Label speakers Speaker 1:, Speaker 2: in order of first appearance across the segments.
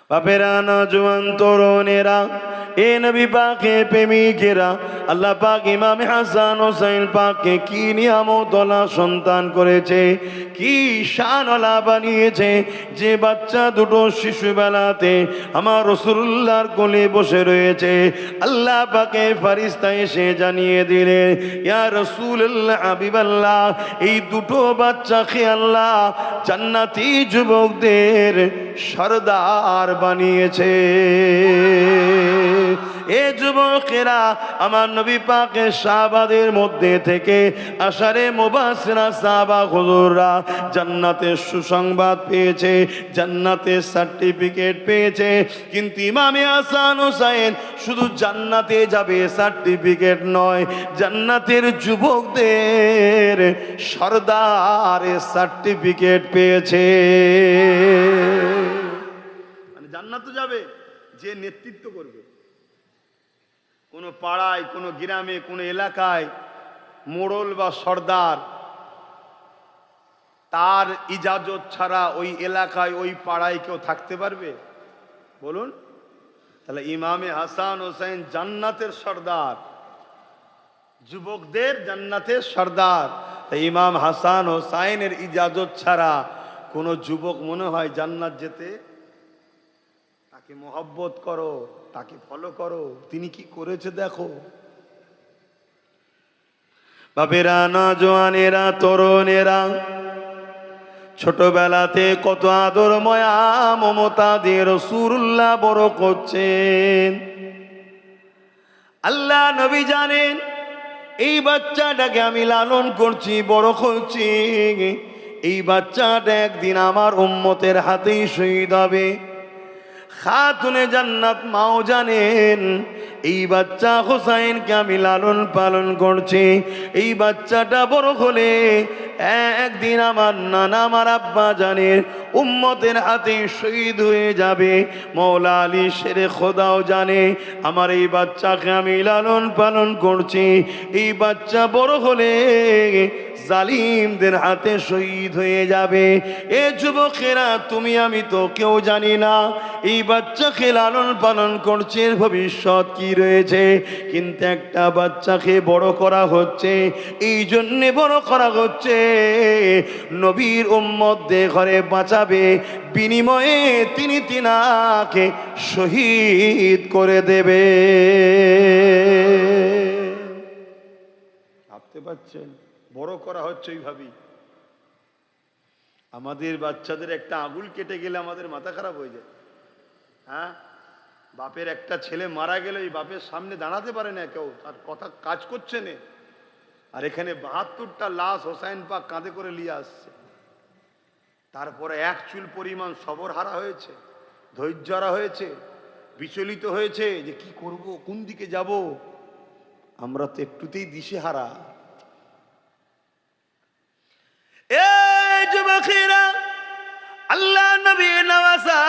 Speaker 1: বাপেরা, নওজোয়ান তরুণেরা, এ নবী পাকের প্রেমিকেরা, আল্লাহ পাক ইমাম হাসান হোসেন পাককে কি নিয়ামতওয়ালা সন্তান করেছে, কি শানওয়ালা বানিয়েছে। যে বাচ্চা দুটো শিশুবেলাতে আমার রাসূলুল্লাহর কোলে বসে রয়েছে, আল্লাহ পাকের ফেরেশতা এসে জানিয়ে দিলেন, ইয়া রাসূলুল্লাহ, হাবিবাল্লাহ, এই দুটো বাচ্চাকে আল্লাহ জান্নাতি যুবকদের সরদার বানিয়েছে। এ যুবকেরা, আমার নবী পাকের সাহাবাদের মধ্যে থেকে আশারে মুবাশশিরা সাহাবা হুজুররা জান্নাতের সুসংবাদ পেয়েছে, জান্নাতের সার্টিফিকেট পেয়েছে। কিন্তু ইমামে হাসান হোসেন শুধু জান্নাতে যাবে সার্টিফিকেট নয়, জান্নাতের যুবকদের সরদারের সার্টিফিকেট পেয়েছে। মানে জান্নাতে যাবে যে নেতৃত্ব করবে, কোনো পাড়ায়, কোনো গ্রামে, কোনো এলাকায় মোড়ল বা সর্দার, তার ইজাজত ছাড়া ওই এলাকায়, ওই পাড়ায় কেউ থাকতে পারবে? বলুন। তাহলে ইমামে হাসান হোসেন জান্নাতের সর্দার, যুবকদের জান্নাতের সর্দার। তাই ইমাম হাসান হোসাইনের ইজাজত ছাড়া কোনো যুবক মনে হয় জান্নাত যেতে? তাকে মোহব্বত করো, তাকে ফলো করো, তিনি কি করেছে দেখো। বাপেরা, নওজোয়ানেরা, তরুণেরা, ছোটবেলাতে কত আদর মায়া মমতা দিয়ে রাসূলুল্লাহ বড় করছেন। আল্লাহ নবী জানেন এই বাচ্চাটাকে আমি লালন করছি, বড় করছি, এই বাচ্চাটা একদিন আমার উম্মতের হাতেই শহীদ হবে। খাতুনে জান্নাত মাও জানেন এই বাচ্চা হোসাইনকে আমি লালন পালন করছি, এই বাচ্চাটা বড় হলে একদিন আমার নানা, আমার আব্বা জানের উম্মতের হাতে শহীদ হয়ে যাবে। মওলা আলী শেরে খোদাও জানে আমার এই বাচ্চাকে আমি লালন পালন করছি, এই বাচ্চা বড় হলে জালিমদের হাতে শহীদ হয়ে যাবে। এ যুবকেরা, তুমি আমি তো কেউ জানি না এই বাচ্চাকে লালন পালন করছে ভবিষ্যৎ কি রয়েছে, কিন্তু একটা বাচ্চাকে বড় করা হচ্ছে, এই জন্যে বড় করা হচ্ছে নবীর উম্মতদের ঘরে বাঁচাবে, বিনিময়ে তিনি তিনাকে শহীদ করে দেবে। ভাবতে পারছেন? বড় করা হচ্ছে ওইভাবেই। আমাদের বাচ্চাদের একটা আঙুল কেটে গেলে আমাদের মাথা খারাপ হয়ে যায়। হ্যাঁ, বাপের একটা ছেলে মারা গেলে এই বাপের সামনে দাঁড়াতে পারে না কেউ, তার কথা কাজ করছে না। আর এখানে ৭২টা লাশ হোসাইন পাক কাঁধে করে নিয়ে আসছে। তারপরে এক চুল পরিমাণ সবর হারা হয়েছে, ধৈর্য হারা হয়েছে, বিচলিত হয়েছে যে কি করব, কোন দিকে যাব। আমরা তো একটুতেই দিশেহারা। এই যুবকেরা, আল্লাহ নবী নওয়াজা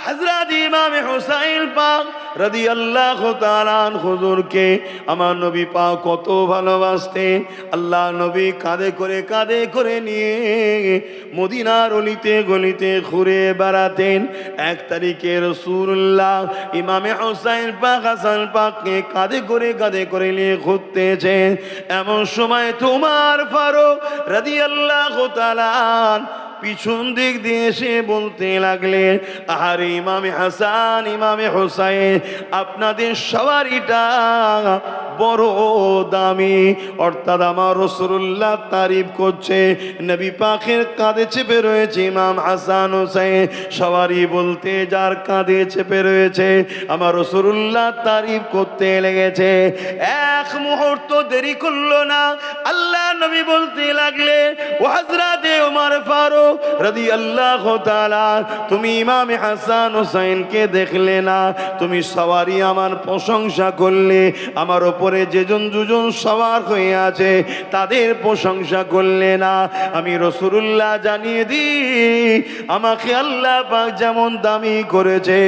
Speaker 1: হযরত ইমাম হুসাইন পাক রাদিয়াল্লাহু তাআলা হুজুরকে আমার নবী পাক কত ভালোবাসতেন। আল্লাহ নবী কাঁধে করে নিয়ে মদিনার অলিতে গলিতে ঘুরে বেড়াতেন। এক তারিখে রাসূলুল্লাহ ইমামে হুসাইন পাক হাসান পাককে কাঁধে করে নিয়ে ঘুরতেছেন। এমন সময় তোমার ফারুক রাদিয়াল্লাহু তাআলা পিছন দিক দিয়ে এসে বলতে লাগলেন, আরে ইমামে হাসান, ইমামে হোসাইন, আপনাদের সবারিটা বড় দামি। অর্থাৎ আমার রাসূলুল্লাহ তারিফ করছে, নবী পাকের কাঁধে চেপে রয়েছে ইমাম হাসান হোসাইন। সবারই বলতে যার কাঁধে চেপে রয়েছে আমার রাসূলুল্লাহ তারিফ করতে লেগেছে। এক মুহূর্ত দেরি করলো না, আল্লাহ নবী বলতে লাগলেন, ও হযরতে ওমর ফারুক রাদিয়াল্লাহু তাআলা, তুমি ইমামে হাসান হোসাইনকে দেখলে না? তুমি সবারই আমার প্রশংসা করলে, আমার ওপরে যেজন দুজন সওয়ার হয়ে আছে তাদের প্রশংসা করলে না? আমি রাসূলুল্লাহ জানিয়ে দিই, আমাকে আল্লাহ পাক যেমন দামি করেছে,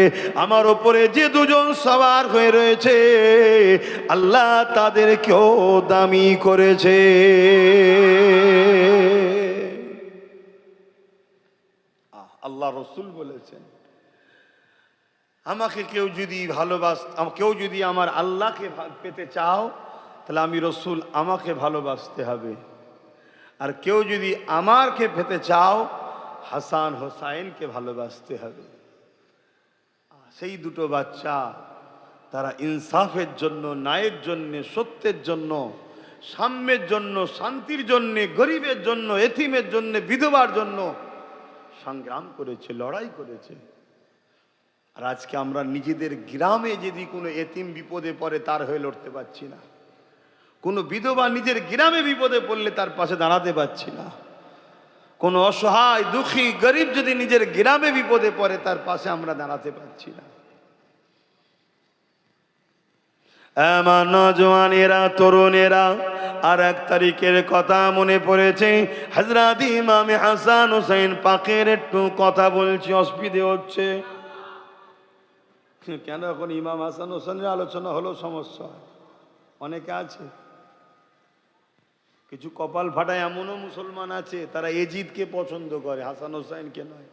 Speaker 1: আমার ওপরে যে দুজন সওয়ার হয়ে রয়েছে আল্লাহ তাদেরকেও দামি করেছে। আল্লাহ রসুল বলেছেন, আমাকে কেউ যদি কেউ যদি আমার আল্লাহকে পেতে চাও, তাহলে আমি রসুল আমাকে ভালোবাসতে হবে। আর কেউ যদি আমাকে পেতে চাও, হাসান হোসাইনকে ভালোবাসতে হবে। সেই দুটো বাচ্চা তারা ইনসাফের জন্য, ন্যায়ের জন্য, সত্যের জন্য, সাম্যের জন্য, শান্তির জন্য, গরিবের জন্য, এতিমের জন্য, বিধবার জন্য সংগ্রাম করেছে, লড়াই করেছে। আর আজকে আমরা নিজেদের গ্রামে যদি কোনো এতিম বিপদে পড়ে তার হয়ে লড়তে পারছি না, কোনো বিধবা নিজের গ্রামে বিপদে পড়লে তার পাশে দাঁড়াতে পারছি না, কোনো অসহায় দুঃখী গরিব যদি নিজের গ্রামে বিপদে পড়ে তার পাশে আমরা দাঁড়াতে পারছি না। আমার নওজওয়ানেরা, তরুণেরা, আর 1 তারিখের কথা মনে পড়েছে। হযরত ইমাম হাসান হোসেন পাকের একটু কথা বলছি, অসুবিধে হচ্ছে কেন? এখন ইমাম হাসান হোসেনের আলোচনা হলো সমস্যা অনেকে আছে। কিছু কপাল ফাটায় এমনও মুসলমান আছে তারা এজিদকে পছন্দ করে, হাসান হোসেনকে নয়।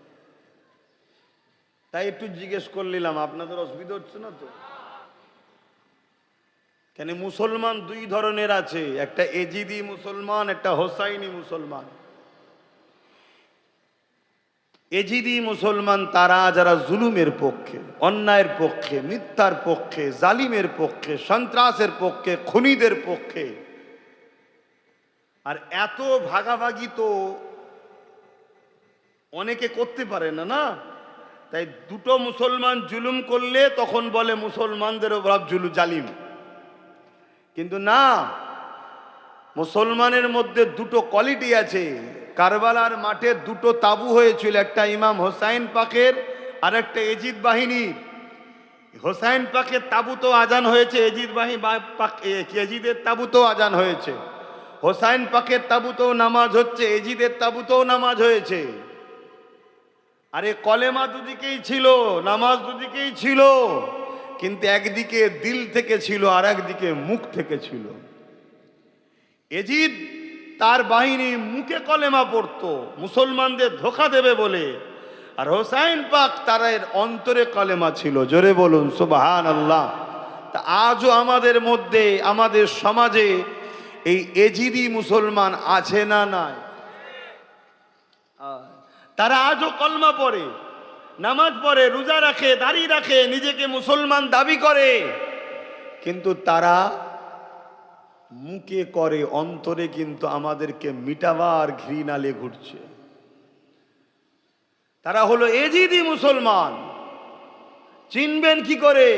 Speaker 1: তাই একটু জিজ্ঞেস করলাম, আপনাদের অসুবিধা হচ্ছে না তো? কেন মুসলমান 2 ধরনের আছে, একটা এজিদি মুসলমান, একটা হোসাইনি মুসলমান। এজিদি মুসলমান তারা যারা জুলুমের পক্ষে, অন্যায়ের পক্ষে, মিথ্যার পক্ষে, জালিমের পক্ষে, সন্ত্রাসের পক্ষে, খুনিদের পক্ষে। আর এত ভাগাভাগি তো অনেকে করতে পারে না, না? তাই দুটো মুসলমান জুলুম করলে তখন বলে মুসলমানদের ওপর জালিম। কিন্তু না, মুসলমানের মধ্যে 2টো কোয়ালিটি আছে। কারবালার মাঠে 2টো তাবু হয়েছিল, একটা ইমাম হোসাইন পাকের আর একটা এজিদ বাহিনীর। হোসাইন পাকের তাবুতেও আজান হয়েছে, এজিদের তাবুতেও আজান হয়েছে। হোসাইন পাকের তাবুতেও নামাজ হচ্ছে, এজিদের তাবুতেও নামাজ হয়েছে। আরে কলেমা দুদিকেই ছিল, নামাজ দুদিকেই ছিল, কিন্তু একদিকে দিল থেকে ছিল আর একদিকে মুখ থেকে ছিল। এজিদ তার বাহিনী মুখে কলেমা পড়তো মুসলমানদের ধোঁকা দেবে বলে, আর হোসাইন পাক তার অন্তরে কলেমা ছিল। জোরে বলুন সুবহানাল্লাহ। তা আজও আমাদের মধ্যে, আমাদের সমাজে এই এজিদি মুসলমান আছে না নাই? তারা আজও কলমা পড়ে, নামাজ পড়ে, রোজা রাখে, দাড়ি রাখে, নিজেকে মুসলমান দাবি করে, কিন্তু তারা মুখে করে, অন্তরে কিন্তু আমাদেরকে মিটাবার ঘৃণালে ঘুরছে। তারা হলো এজিদি মুসলমান। চিনবেন কি করে?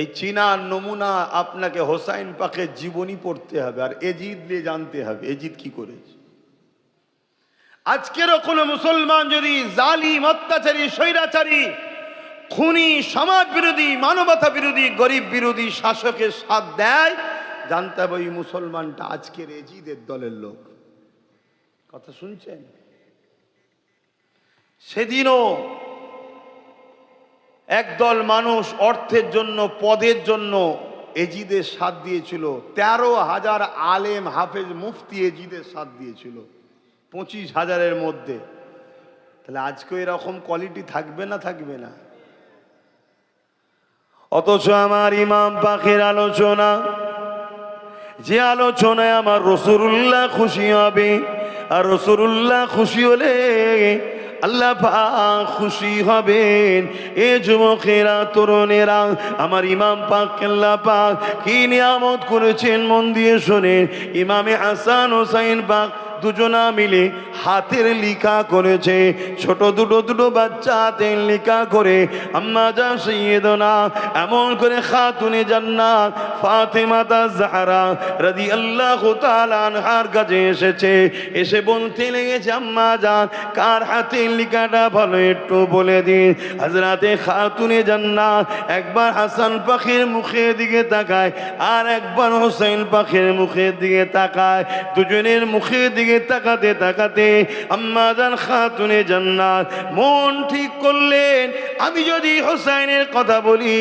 Speaker 1: এই চিনার নমুনা আপনাকে হোসাইন পাকের জীবনী পড়তে হবে আর এজিদ নিয়ে জানতে হবে এজিদ কি করেছে। আজকেরও কোনো মুসলমান যদি জালিম, অত্যাচারী, স্বৈরাচারী, খুনি, সমাজ বিরোধী, মানবতা বিরোধী, গরিব বিরোধী শাসকের সাথ দেয়, জানতে হবে ওই মুসলমানটা আজকের এজিদের দলের লোক। কথা শুনছেন? সেদিনও একদল মানুষ অর্থের জন্য, পদের জন্য এজিদের সাথ দিয়েছিল। 13,000 আলেম, হাফেজ, মুফতি এজিদের সাথ দিয়েছিল 25,000-এর মধ্যে। তাহলে আজকে এরকম কোয়ালিটি থাকবে না? থাকবে না। অথচ আমার ইমাম পাকের আলোচনা, যে আলোচনায় আমার রাসূলুল্লাহ খুশি হবে, আর রাসূলুল্লাহ খুশি হলে আল্লাহ পাক খুশি হবেন। এ যুবকেরা, তরুণেরা, আমার ইমাম পাক আল্লাহ পাক কি নিয়ামত করেছেন মন দিয়ে শোনেন। ইমামে হাসান হোসাইন পাক দুজনা মিলে হাতের লিখা করেছে, ছোট দুটো বাচ্চা হাতের লিখা করে আম্মা জান সাইয়্যিদানা এমন করে খাতুনে জান্নাত ফাতেমা জাহরা রাদিয়াল্লাহু তাআলা আনহার কাছে এসেছে। এসে বলতে লেগেছে, আম্মা জান কার হাতের লিখাটা ভালো একটু বলে দিন। হযরতে খাতুনে জান্নাত একবার হাসান পাখির মুখের দিকে তাকায় আর একবার হোসেন পাখির মুখের দিকে তাকায়। দুজনের মুখের দিকে তাকাতে তাকাতে আম্মা জান খাতুনে জান্নাত মন ঠিক করলেন, আমি যদি হোসাইনের কথা বলি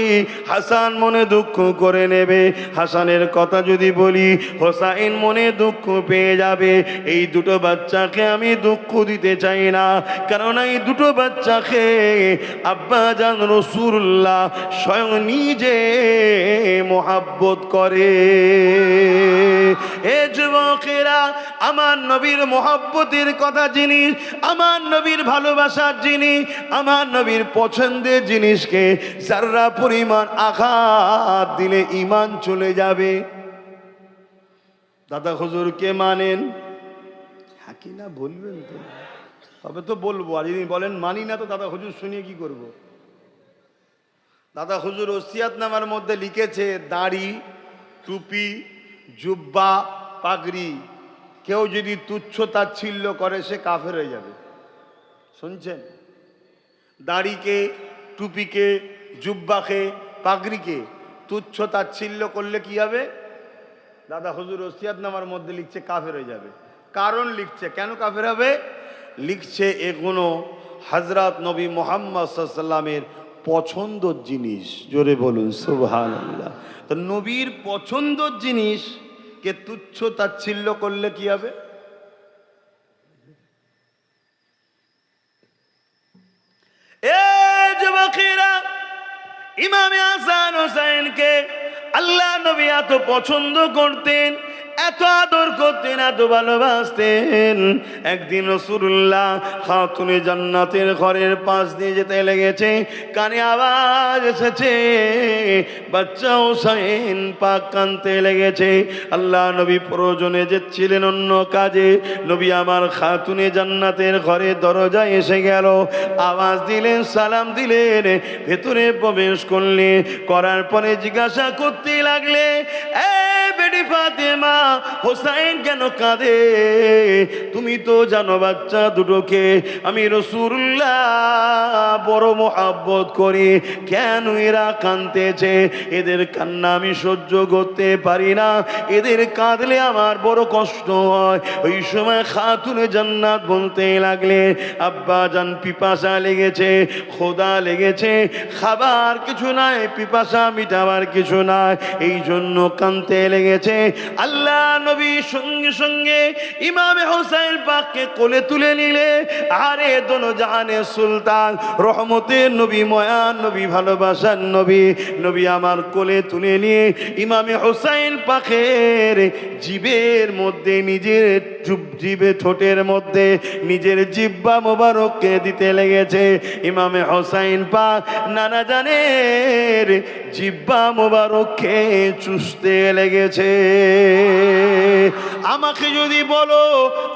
Speaker 1: হাসান মনে দুঃখ করে নেবে, হাসানের কথা যদি বলি হোসাইন মনে দুঃখ পেয়ে যাবে। এই দুটো বাচ্চাকে আমি দুঃখ দিতে চাই না, কেননা এই দুটো বাচ্চাকে আব্বাজান রাসূলুল্লাহ স্বয়ং নিজে মোহাব্বত করে। এ যুবকেরা, আমার নবীর মোহাব্বতের কথা জিনিস, আমার নবীর ভালোবাসার জিনিস, আমার নবীর পছন্দের জিনিসকে যারা পরিমাণ আঘাত দিলে ঈমান চলে যাবে। দাদা হুজুরকে মানেন? হ্যাঁ কি না বলবেন তো? তবে তো বলবো, আর যদি বলেন মানি না তো দাদা হুজুর শুনিয়ে কি করব? দাদা হুজুর ওসিয়াতনামার মধ্যে লিখেছে দাড়ি, টুপি, জুব্বা, পাগড়ি কেউ যদি তুচ্ছ তাচ্ছিল্য করে সে কাফের হয়ে যাবে। শুনছেন? দাড়িকে, টুপিকে, জুব্বাকে, পাগড়িকে তুচ্ছ তাচ্ছিল্য করলে কি হবে? দাদা হুজুর ওসিয়াতনামার মধ্যে লিখছে কাফের হয়ে যাবে। কারণ লিখছে, কেন কাফের হবে? লিখছে এগুলো হযরত নবী মুহাম্মদ সাল্লাল্লাহু আলাইহি ওয়াসাল্লামের পছন্দর জিনিস। জোরে বলুন সুবহানাল্লাহ। তো নবীর পছন্দর জিনিস কে তুচ্ছ তাচ্ছিল্য করলে কি হবে? এ যুবকেরা, ইমামে হাসান হোসেনকে আল্লাহ নবী এত পছন্দ করতেন, এত আদর করতেন, এত ভালোবাসতেন। একদিন রাসূলুল্লাহ খাতুনে জান্নাতের ঘরের পাশ দিয়ে যেতে লেগেছে, কানে আওয়াজ এসেছে বাচ্চা হোসেন পাক কাঁদতে লেগেছে। আল্লাহ নবী প্রয়োজনে যেছিলেন অন্য কাজে, নবী আমার খাতুনে জান্নাতের ঘরে দরজায় এসে গেল, আওয়াজ দিলেন, সালাম দিলেন, ভেতরে প্রবেশ করলে, করার পরে জিজ্ঞাসা করতে লাগলে, এ বেটি ফাতেমা, হোসাইন কেন কাঁদে? তুমি তো জানো বাচ্চা দুটোকে আমি রাসূলুল্লাহ বড় মোহাব্বত করি, কেন এরা কাঁদতেছে? এদের কান্না আমি সহ্য করতে পারি না, এদের কাঁদলে আমার বড় কষ্ট হয়। ওই সময় খাতুনে জান্নাত বলতে লাগলে, আব্বা জান পিপাসা লেগেছে, খোদা লেগেছে, খাবার কিছু নাই, পিপাসা মিটাবার কিছু নাই, এই জন্য কাঁদতে লেগেছে। আল্লাহ নবী সঙ্গে সঙ্গে ইমামে হোসেন পাককে কোলে তুলে নিলে, আরে দোনো জাহানের সুলতান, রহমতের নবী, ময়ান নবী, ভালোবাসার নবী, নবী আমার কোলে তুলে নিয়ে ইমামে হোসেন পাকের জিবের মধ্যে, নিজের জিবে ঠোঁটের মধ্যে নিজের জিব্বা মোবারককে দিতে লেগেছে। ইমামে হোসেন পাক নানা জানের জিব্বা মোবারককে চুষতে লেগেছে। আমাকে যদি বলো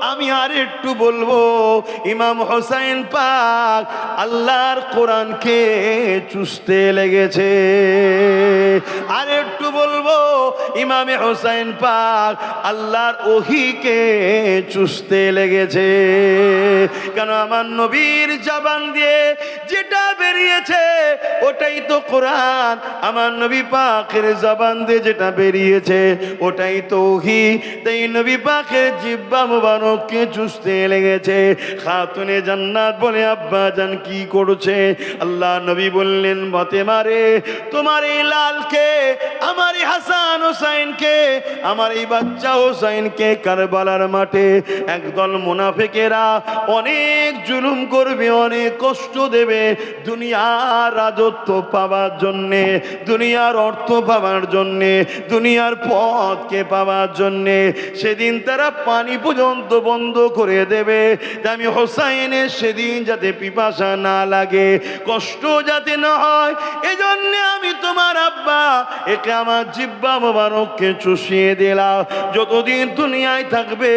Speaker 1: আমি আর একটু বলবো, ইমাম হোসেন পাক আল্লাহর কোরআনকে চুষতে লেগেছে। আর একটু বলবো ইমামে হোসেন পাক আল্লাহর ওহীকে চুষতে লেগেছে। কেন? আমার নবীর জবান দিয়ে যেটা বেরিয়েছে ওটাই তো কোরআন, আমার নবী পাকের জবান দিয়ে যেটা বেরিয়েছে ওটাই তো ওহী। তাই নবী পাকের জিহ্বা মুবারককে চুষতে লেগেছে। খাতুনে জান্নাত বলে, আব্বা জান কি করছে? আল্লাহ নবী বললেন, ফাতেমা রে, তোমার এই লালকে, আমার এই হাসান হোসেনকে, আমার এই বাচ্চা হোসেনকে কারবালার মাঠে একদল মুনাফিকেরা অনেক জুলুম করবে, অনেক কষ্ট দেবে, দুনিয়ার রাজত্ব পাওয়ার জন্যে, দুনিয়ার অর্থ পাওয়ার জন্যে, দুনিয়ার পথকে পাওয়ার জন্যে। সেদিন তারা পানি পর্যন্ত বন্ধ করে দেবে। আমি হোসাইনের সেদিন যাতে পিপাসা না লাগে, কষ্ট যাতে না হয়, এজন্য আমি তোমার আব্বা একে আমার জিহ্বা মোবারককে চুষিয়ে দিলাম। যতদিন দুনিয়ায় থাকবে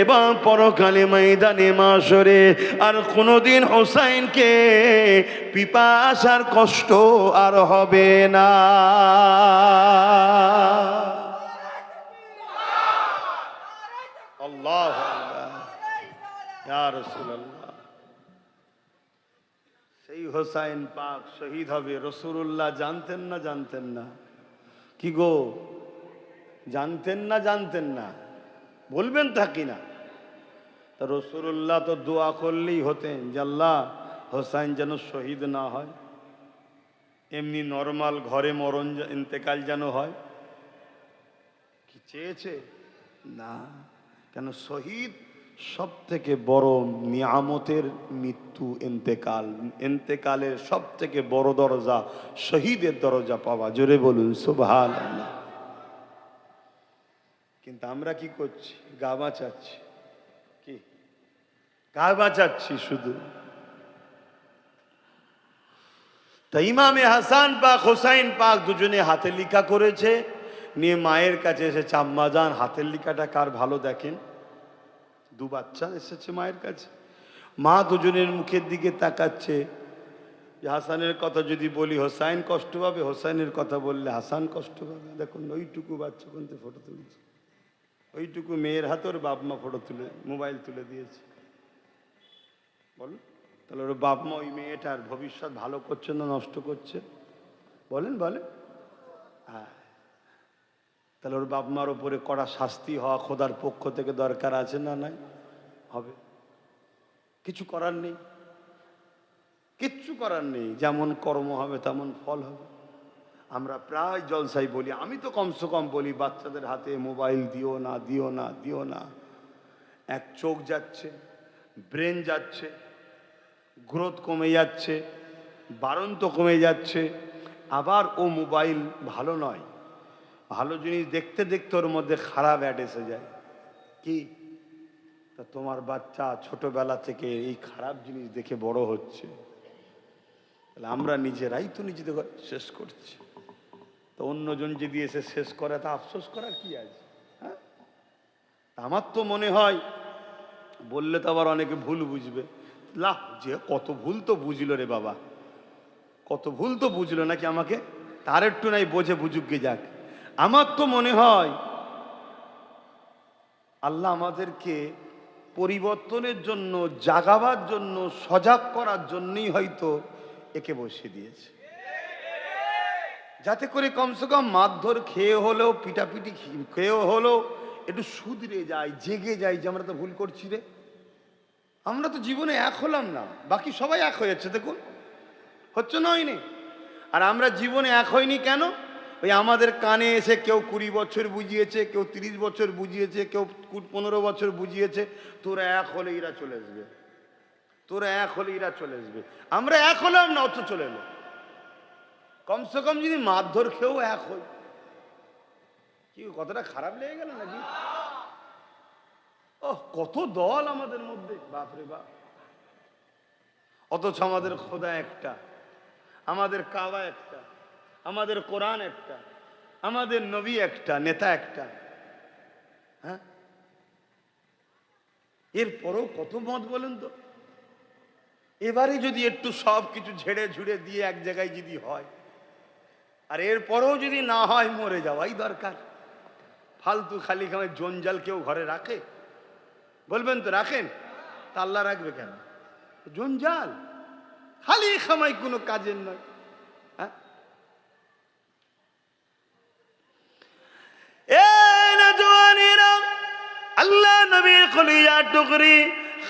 Speaker 1: এবং পরকালে ময়দানে মাশরে আর কোনোদিন হোসাইনকে পিপাসার কষ্ট আর হবে না। আল্লাহু আকবার, ইয়া রাসূলুল্লাহ। সেই হোসাইন পাক শহীদ হবে রাসূলুল্লাহ জানতেন না? জানতেন না? কি গো, জানতেন না? জানতেন না? বলবেন থাকি না? তা রাসূলুল্লাহ তো দোয়া করলেই হতেন যে আল্লাহ হোসাইন যেন শহীদ না হয়, এমনি নর্মাল ঘরে মরণ ইন্তেকাল যেন হয়? কি চেয়েছে? না। কেন? শহীদ সব থেকে বড় নিয়ামতের মৃত্যু ইন্তেকাল। ইন্তেকালের সব থেকে বড় দরজা শহীদের দরজা পাওয়া। জোরে বলুন সুবহানাল্লাহ। কিন্তু আমরা কি করছি? গা বাঁচাচ্ছি। কি গা বাঁচাচ্ছি শুধু। তা ইমামে হাসান পাক হোসাইন পাক দুজনে হাতে লিখা করেছে, নিয়ে মায়ের কাছে এসেছে। আম্মা জান, হাতের লিখাটা কার ভালো দেখেন। দু বাচ্চা এসেছে মায়ের কাছে, মা দুজনের মুখের দিকে তাকাচ্ছে যে হাসানের কথা যদি বলি হোসাইন কষ্ট পাবে, হোসাইনের কথা বললে হাসান কষ্ট পাবে। দেখুন ওইটুকু বাচ্চা কিন্তু ফটো তুলেছে, ওইটুকু মেয়ের হাতে ওর বাপ মা ফটো তুলে মোবাইল তুলে দিয়েছে। বলুন তাহলে ওর বাপ মা ওই মেয়েটার ভবিষ্যৎ ভালো করছে না নষ্ট করছে? বলেন বলেন। হ্যাঁ, তাহলে ওর বাপ মার ওপরে কড়া শাস্তি হওয়া খোদার পক্ষ থেকে দরকার আছে না? নাই? হবে। কিছু করার নেই, কিচ্ছু করার নেই। যেমন কর্ম হবে তেমন ফল হবে। আমরা প্রায় জলসাই বলি, আমি তো কমসে কম বলি বাচ্চাদের হাতে মোবাইল দিও না, দিও না, দিও না। এক চোখ যাচ্ছে, ব্রেন যাচ্ছে, গ্রোথ কমে যাচ্ছে, বাড়ন্ত কমে যাচ্ছে। আবার ও মোবাইল ভালো নয়, ভালো জিনিস দেখতে দেখতে ওর মধ্যে খারাপ অ্যাড এসে যায়। কি? তা তোমার বাচ্চা ছোটবেলা থেকে এই খারাপ জিনিস দেখে বড় হচ্ছে, তাহলে আমরা নিজেরাই তো নিজেদের শেষ করছি। তো অন্যজন যদি এসে শেষ করে তা আফসোস করার কি আছে? হ্যাঁ, আমার তো মনে হয় বললে তো আবার অনেকে ভুল বুঝবে। লাহ, যে কত ভুল তো বুঝলো রে বাবা, কত ভুল তো বুঝলো নাকি আমাকে, তার একটু নাই বোঝে, বুঝুক গে যাক। আমার তো মনে হয় আল্লাহ আমাদেরকে পরিবর্তনের জন্য, জাগাবার জন্য, সজাগ করার জন্যই হয়তো একে বসিয়ে দিয়েছে, যাতে করে কমসে কম মারধর খেয়ে হলেও, পিটাপিটি খেয়েও হলেও একটু শুধরে যায়, জেগে যায় যে আমরা তো ভুল করছি রে। আমরা তো জীবনে এক হলাম না, বাকি সবাই এক হয়ে যাচ্ছে। দেখুন হচ্ছে না, হয়নি? আর আমরা জীবনে এক হইনি কেন? ওই আমাদের কানে এসে কেউ 20 বছর বুঝিয়েছে, কেউ 30 বছর বুঝিয়েছে, কেউ 15 বছর বুঝিয়েছে, তোরা এক হলে এরা চলে আসবে, তোরা এক হলে এরা চলে আসবে। আমরা এক হলাম না, অত চলে এলো। কমসে কম যদি মারধর খেয়েও এক হই। কি কতটা খারাপ লেগে গেল নাকি? ও কত দল আমাদের মধ্যে, বাপরে বাপ। অথচ আমাদের খোদা একটা, আমাদের কাবা একটা, আমাদের কোরআন একটা, আমাদের নবী একটা, নেতা একটা। হ্যাঁ, এরপরেও কত মত বলেন তো। এবারে যদি একটু সব কিছু ঝেড়ে ঝুড়ে দিয়ে এক জায়গায় যদি হয়, আর এরপরেও যদি না হয়, মরে যাওয়াই দরকার। ফালতু খালি খামে জঞ্জাল কেউ ঘরে রাখে? বলবেন তো রাখেন? তা আল্লাহ রাখবে কেন? জঞ্জাল খালি খামাই কোনো কাজের নয়। হ্যাঁ, আল্লাহ নবীর কলিজা টুকরি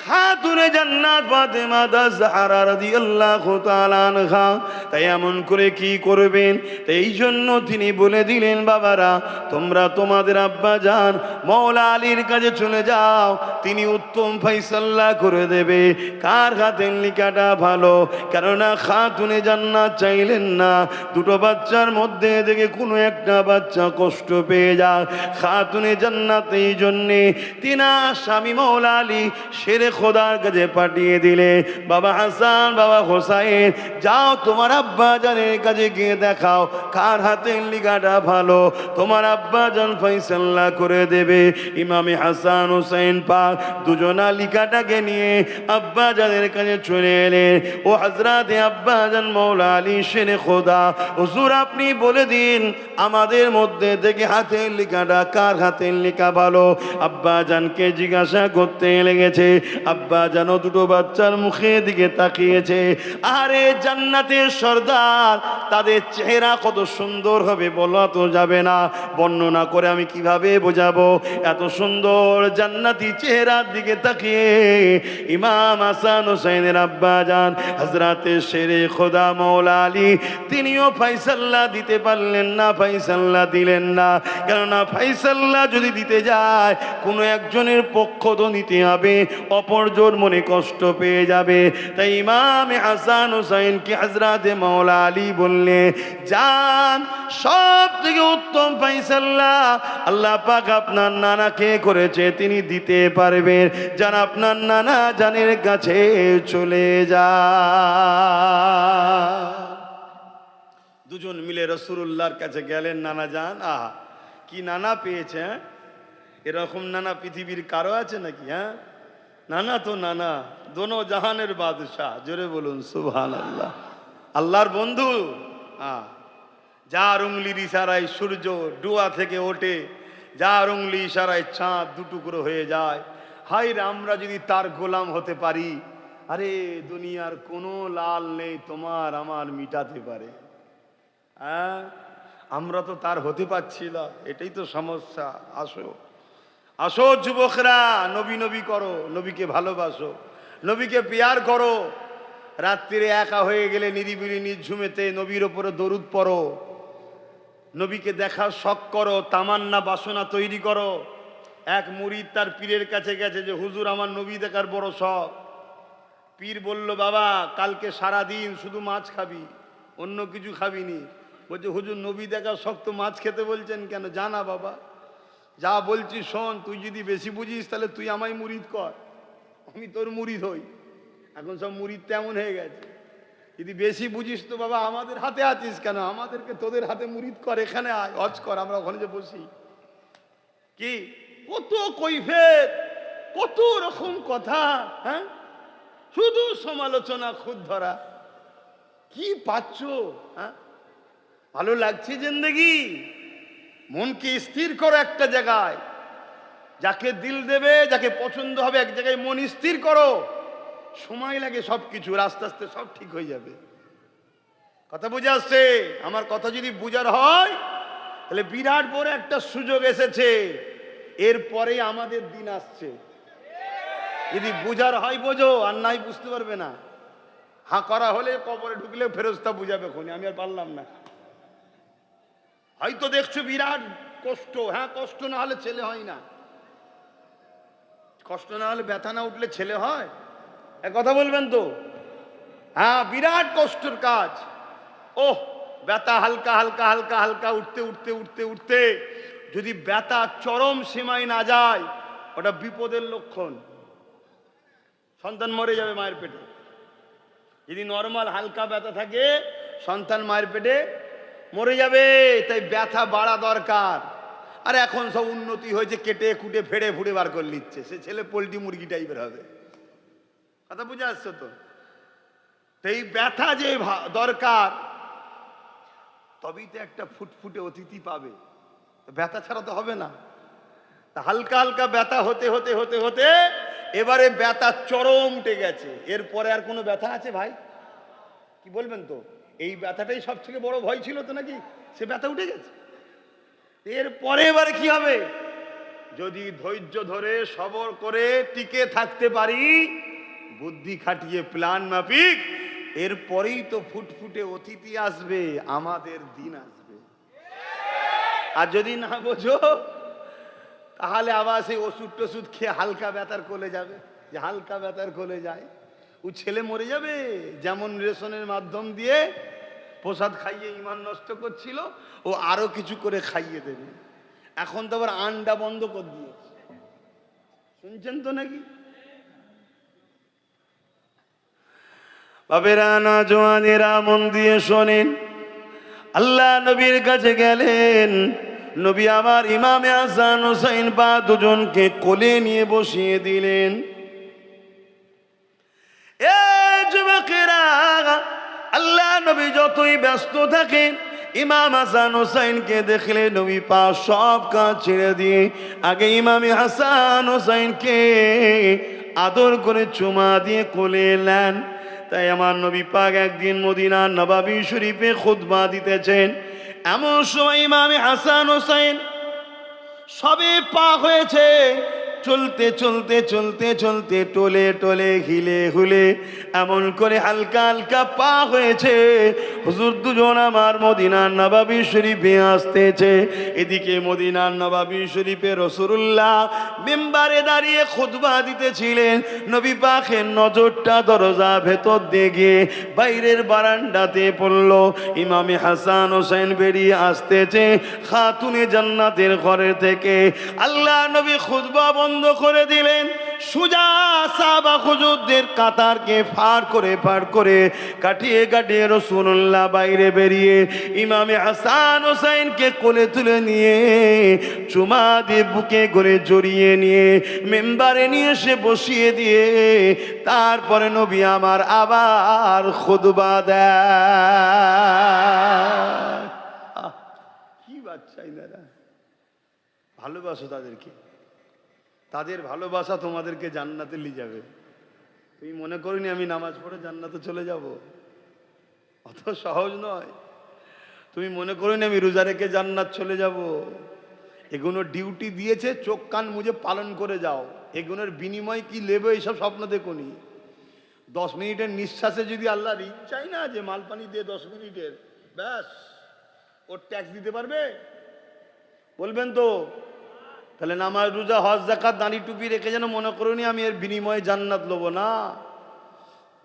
Speaker 1: খাতুনে জান্নাত ফাতেমা জাহরা রাদিয়াল্লাহু তাআলা আনহা, তাই এমন করে কি করবেন? তাই এই জন্য তিনি বলে দিলেন, বাবারা তোমরা তোমাদের আব্বা জান মওলা আলীর কাছে চলে যাও, তিনি উত্তম ফয়সালা করে দেবে কার হাতের লিখাটা ভালো। কেননা খাতুনে জান্নাত চাইলেন না দুটো বাচ্চার মধ্যে থেকে কোনো একটা বাচ্চা কষ্ট পেয়ে যাক। খাতুনে জান্নাত এই জন্যে তিনার স্বামী মওলা আলী শেরে খোদার কাছে পাঠিয়ে দিলে, বাবা হাসান বাবা হোসাইন যাও তোমার আব্বা জানের কাছে গিয়ে দেখাও কার হাতের লিখাটা ভালো, তোমার আব্বা জান ফয়সালা করে দেবে। ইমামে হাসান হোসেন পাক দুজনা লিখাটাকে নিয়ে আব্বা জানের কাছে চলে এলেন। ও হযরতে আব্বা জান মওলা আলী শেরে খোদা, হুজুর আপনি বলে দিন আমাদের মধ্যে থেকে হাতের লিখাটা কার হাতের লিখা ভালো। আব্বা জানকে জিজ্ঞাসা করতে লেগেছে, আব্বা জানো দুটো বাচ্চার মুখের দিকে তাকিয়েছে। আরে জান্নাতের সর্দার, তাদের চেহারা কত সুন্দর হবে বলা তো যাবে না, বর্ণনা করে আমি কিভাবে বোঝাবো। এত সুন্দর জান্নাতি চেহারার দিকে তাকিয়ে ইমাম হাসান হোসেনের আব্বা জান হযরতে শেরে খোদা মওলা আলী তিনিও ফায়সালা দিতে পারলেন না, ফায়সালা দিলেন না। কেননা ফায়সালা যদি দিতে যায় কোনো একজনের পক্ষ তো নিতে হবে, অপরজন মনে কষ্ট পেয়ে যাবে। তাই ইমাম হাসান হোসেনকে হযরতে মওলা আলী বললে, জান সব থেকে উত্তম ফায়সালা আল্লাহ পাক আপনার নানাকে করেছে, তিনি দিতে পারবেন। জান আপনার নানা জানের কাছে চলে যা। দুজন মিলে রাসূলুল্লাহর কাছে গেলেন। নানা জান, আহা কি নানা পেয়েছে, হ্যাঁ? এরকম নানা পৃথিবীর কারো আছে নাকি? হ্যাঁ, নানা তো নানা, দোনো জাহানের বাদশাহ। জোরে বলুন সুবহানাল্লাহ। আল্লাহর বন্ধু, যার উংলির ইশারায় সূর্য ডুয়া থেকে ওঠে, যার উংলি ইশারায় চাঁদ দুটুকরো হয়ে যায়। হায় রে, আমরা যদি তার গোলাম হতে পারি, আরে দুনিয়ার কোনো লাল নেই তোমার আমার মিটাতে পারে। হ্যাঁ, আমরা তো তার হতে পারছি না, এটাই তো সমস্যা। আসো আসো যুবকরা, নবী নবী করো, নবীকে ভালোবাসো, নবীকে পেয়ার করো। রাত্রিরে একা হয়ে গেলে নিরিবিলি নিঝুমেতে নবীর ওপরে দরুদ পড়ো, নবীকে দেখার শখ করো, তামান্না বাসনা তৈরি করো। এক মুরিদ তার পীরের কাছে গেছে যে হুজুর আমার নবী দেখার বড় শখ। পীর বলল, বাবা কালকে সারা দিন শুধু মাছ খাবি, অন্য কিছু খাবি নি। বলছে হুজুর নবী দেখার শখ তো মাছ খেতে বলছেন কেন? জানা বাবা, যা বলছি শোন, তুই যদি বেশি বুঝিস তাহলে তুই আমায় মুরিদ কর, আমি তোর মুরিদ হই। এখন সব মুরিদ তেমন হয়ে গেছে, যদি বেশি বুঝিস তো বাবা আমাদের হাতে আছিস কেন, আমাদেরকে তোদের হাতে মুরিদ কর, এখানে আয় হজ কর, আমরা ওখানে যে বসি। কি কত কৈফিয়ত, কত রকম কথা, হ্যাঁ, শুধু সমালোচনা, খুদ ধরা। কি পাচ্ছ? হ্যাঁ, ভালো লাগছে জিন্দেগি? মনকে স্থির করো একটা জায়গায়, যাকে দিল দেবে, যাকে পছন্দ হবে এক জায়গায় মন স্থির করো। সময় লাগে সব কিছু, আস্তে আস্তে সব ঠিক হয়ে যাবে। কথা বুঝে আসছে? আমার কথা যদি বুঝার হয় তাহলে বিরাট বড় একটা সুযোগ এসেছে, এরপরেই আমাদের দিন আসছে। যদি বুঝার হয় বোঝো, আর নাই বুঝতে পারবে না। হাঁ করা হলে কবরে ঢুকলে ফেরেশতা বুঝাবে, খনি আমি আর পারলাম না। হয়তো দেখছো বিরাট কষ্ট, হ্যাঁ কষ্ট না হলে ছেলে হয় না, কষ্ট না হলে ব্যথা না উঠলে ছেলে হয়? এক কথা বলবেন তো? হ্যাঁ, বিরাট কষ্টের কাজ। ওহ, ব্যথা হালকা হালকা হালকা হালকা উঠতে উঠতে উঠতে উঠতে যদি ব্যথা চরম সীমায় না যায়, ওটা বিপদের লক্ষণ। সন্তান মরে যাবে মায়ের পেটে। যদি নর্মাল হালকা ব্যথা থাকে, সন্তান মায়ের পেটে মরে যাবে। তাই ব্যথা বাড়া দরকার। আর এখন সব উন্নতি হয়েছে, কেটে কুটে ফেড়ে ফুড়ে বার করে নিচ্ছে, সে ছেলে পোল্ট্রি মুরগি টাইপের হবে। কথা বুঝে আসছো তো? এই ব্যথা যে দরকার, তবেই তো একটা ফুটফুটে অতিথি পাবে। ব্যথা ছাড়া তো হবে না। হালকা হালকা ব্যথা হতে হতে হতে হতে এবারে ব্যথা চরম উঠে গেছে। এরপরে আর কোনো ব্যথা আছে ভাই? কি বলবেন তো? এই ব্যথাটাই সব থেকে বড় ভয় ছিল তো নাকি? সে ব্যথা উঠে গেছে। এরপরে এবারে কি হবে? যদি ধৈর্য ধরে সবর করে টিকে থাকতে পারি, বুদ্ধি খাটিয়ে প্ল্যান মাফিক, এরপরেই তো ফুটফুটে অতিথি আসবে, আমাদের দিন আসবে। আর যদি না বোঝো তাহলে আবার সেই ওষুধ টষুধ খেয়ে হালকা ব্যথার কোলে যাবে, যে হালকা ব্যথার কোলে যায়। ও ছেলে মরে যাবে, যেমন রেশনের মাধ্যম দিয়ে প্রসাদ খাইয়ে ইমান নষ্ট করছিল, ও আরো কিছু করে খাইয়ে দেবে। এখন তো আবার আন্ডা বন্ধ করে দিয়েছে, শুনছেন তো নাকি? বাবেরা না জওয়ানেরা মন দিয়ে শোনেন, আল্লাহ নবীর কাছে গেলেন। নবী আমার ইমামে হাসান হোসেন বা দুজনকে কোলে নিয়ে বসিয়ে দিলেন। এ যুবকেরা, আল্লাহ নবী যতই ব্যস্ত থাকেন, ইমাম হাসান হোসেনকে দেখলে নবী পাক সব কাজ ছেড়ে দিয়ে আগে ইমামে হাসান হোসেনকে আদর করে চুমা দিয়ে কোলে নেন। তাই আমার নবী পাক একদিন মদিনার নবাবী শরীফে খুতবা দিতেছেন। এমন সময় ইমামে হাসান হোসেন সবে পা হয়েছে, চলতে চলতে চলতে চলতে টলে টলে হিলে হুলে এমন করে হালকা হালকা পা হয়েছে। হুজুর দুজন আমার মদিনার নবাবী শরীফে আসতেছে। এদিকে মদিনার নবাবী শরীফে রাসূলুল্লাহ মিম্বারে দাঁড়িয়ে খুতবা দিতেছিলেন। নবী পাকের নজরটা দরজা ভেতর দিয়ে গিয়ে বাইরের বারান্দাতে পড়ল। ইমামে হাসান হোসেন বেরিয়ে আসতেছে খাতুনে জান্নাতের ঘরের থেকে। আল্লাহ নবী খুতবা বন্ধ করে দিলেন। সুজা সাহাবা হুজুরদের কাতারকে ফাড় করে কাটিয়ে কাটিয়ে রাসূলুল্লাহ বাইরে বেরিয়ে ইমামে হাসান হোসেনকে কোলে তুলে নিয়ে চুমা দিয়ে বুকে করে জড়িয়ে নিয়ে মেম্বারে নিয়ে এসে বসিয়ে দিয়ে তারপরে নবী আমার আবার খুতবা দেয়। কি বাচ্চা এনারা, ভালোবাসো তাদেরকে, তাদের ভালোবাসা তোমাদেরকে জান্নাতে নিয়ে যাবে। তুমি মনে করিনি আমি নামাজ পড়ে জান্নাতে চলে যাব? অত সহজ নয়। তুমি মনে করিনি আমি রোজা রেখে জান্নাত চলে যাব? এগুলো ডিউটি দিয়েছে, চোখ কান মুজে পালন করে যাও। এগুলোর বিনিময় কি নেবে এইসব স্বপ্ন দেখুনি। 10 মিনিটের নিঃশ্বাসে যদি আল্লাহর ইচ্ছাই না যে মাল পানি দিয়ে 10 মিনিটের, ব্যাস ওর ট্যাক্স দিতে পারবে? বলবেন তো? তাহলে নামাজ রোজা হজ যাকাত দাঁড়ি টুপি রেখে যেন মনে করুনি আমি এর বিনিময়ে জান্নাত লব না।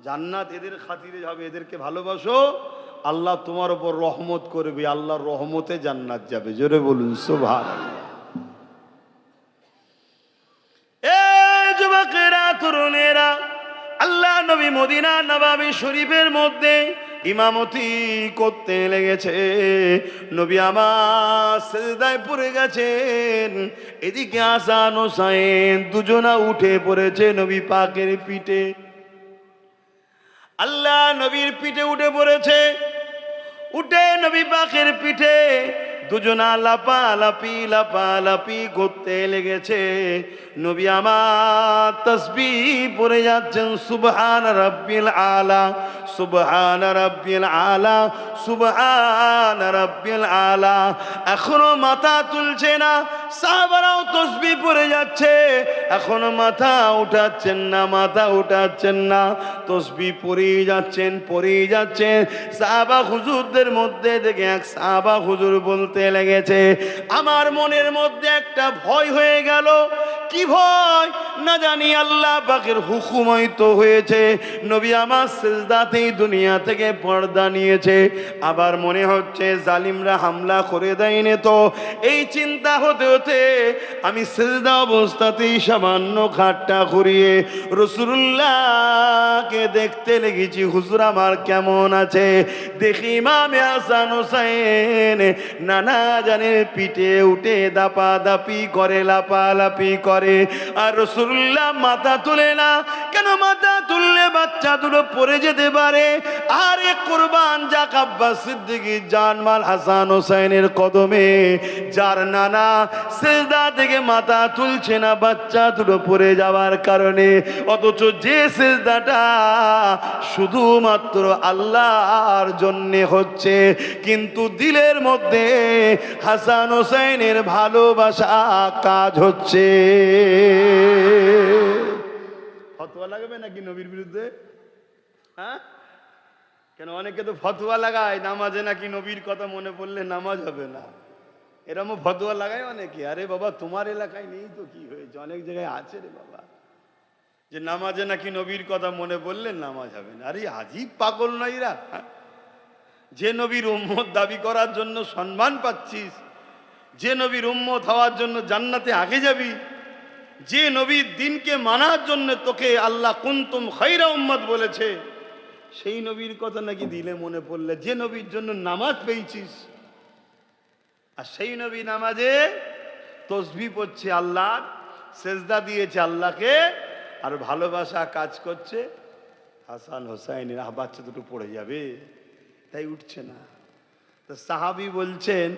Speaker 1: জান্নাত এদের খাতিরে হবে, এদেরকে ভালোবাসো, আল্লাহ তোমার উপর রহমত করবে, আল্লাহর রহমতে জান্নাত যাবে। জোরে বলুন সুবহানাল্লাহ। এই যুবকেরা, তরুণেরা, আল্লাহ নবী মদিনা নবাবী শরীফের মধ্যে ইমামতি করতে লেগেছে। নবী আমার সিজদায় পড়ে গেছেন। এদিকে হাসান হোসেন দুজনা উঠে পড়েছে নবী পাকের পিঠে। আল্লাহ নবীর পিঠে উঠে পড়েছে। উঠে নবী পাকের পিঠে দুজনা লাপালাপি করতে লেগেছে। নবী আমার তাসবিহ পড়ে যাচ্ছেন, সুবহান রাব্বিল আলা, সুবহান রাব্বিল আলা, সুবহান রাব্বিল আলা। এখনো মাথা তুলছে না। সাহাবারাও তাসবিহ পড়ে যাচ্ছে, এখনো মাথা উঠাচ্ছেন না। তাসবিহ পড়েই যাচ্ছেন। সাহাবা হুজুরদের মধ্যে দেখে এক সাহাবা হুজুর বলতে লেগেছে, আমার মনের মধ্যে একটা ভয় হয়ে গেল। কি ভয়? না জানি আল্লাহ পাকের হুকুম হয়তো হয়েছে, নবী আমার সিজদাতেই দুনিয়া থেকে পর্দা নিয়েছে। আবার মনে হচ্ছে জালিমরা হামলা করে দেয়নি তো। এই চিন্তা হতে হতে আমি সিজদা অবস্থাতেই সামান্য খাটটা ঘুরিয়ে রাসূলুল্লাহকে দেখতে লেগেছি, হুজুর আমার কেমন আছে। দেখি ইমামে হাসান হোসেন নানা জানের পিঠে উঠে দাপাদাপি করে, লাপালাপি করে, আর রাসূলুল্লাহ মাথা তুলে না। কেন? মাথা তুললে বাচ্চা দুটো পড়ে যেতে পারে। আরে কুরবান যাক আব্বাস সিদ্দিকী জানমাল হাসান হোসেনের কদমে, যার নানা সিজদা থেকে মাথা তুলছে না বাচ্চা দুটো পড়ে যাওয়ার কারণে। অথচ যে সিজদাটা শুধুমাত্র আল্লাহর জন্যে হচ্ছে, কিন্তু দিলের মধ্যে হাসান হোসেনের ভালোবাসা কাজ হচ্ছে। ফতোয়া লাগাবে নাকি নবীর বিরুদ্ধে? হ্যাঁ, কেন? অনেকে তো ফতোয়া লাগায় নামাজে নাকি নবীর কথা মনে পড়লে নামাজ হবে না। এরকম ফতোয়া লাগায় অনেকে। আরে বাবা, তোমার এলাকায় নেই তো কি হয়েছে? অনেক জায়গায় আছে রে বাবা, যে নামাজে নাকি নবীর কথা মনে পড়লে নামাজ হবে না। আরে আজীব পাগল নয় এরা। যে নবীর উম্মত দাবি করার জন্য সম্মান পাচ্ছিস, যে নবীর উম্মত হওয়ার জন্য জান্নাতে আগে যাবি, যে নবীর দিনকে মানার জন্য তোকে আল্লাহ কুনতুম খায়রা উম্মত বলেছে, সেই নবীর কথা নাকি দিলে মনে পড়লে, যে নবীর জন্য নামাজ পেয়েছিস, আর সেই নবী নামাজে তসবিহ পড়ছে, আল্লাহ সেজদা দিয়েছে আল্লাহকে, আর ভালোবাসা কাজ করছে। হাসান হোসাইনের বাচ্চা দুটো পড়ে যাবে, তাই উঠছে না। তো সাহাবী বলছেন,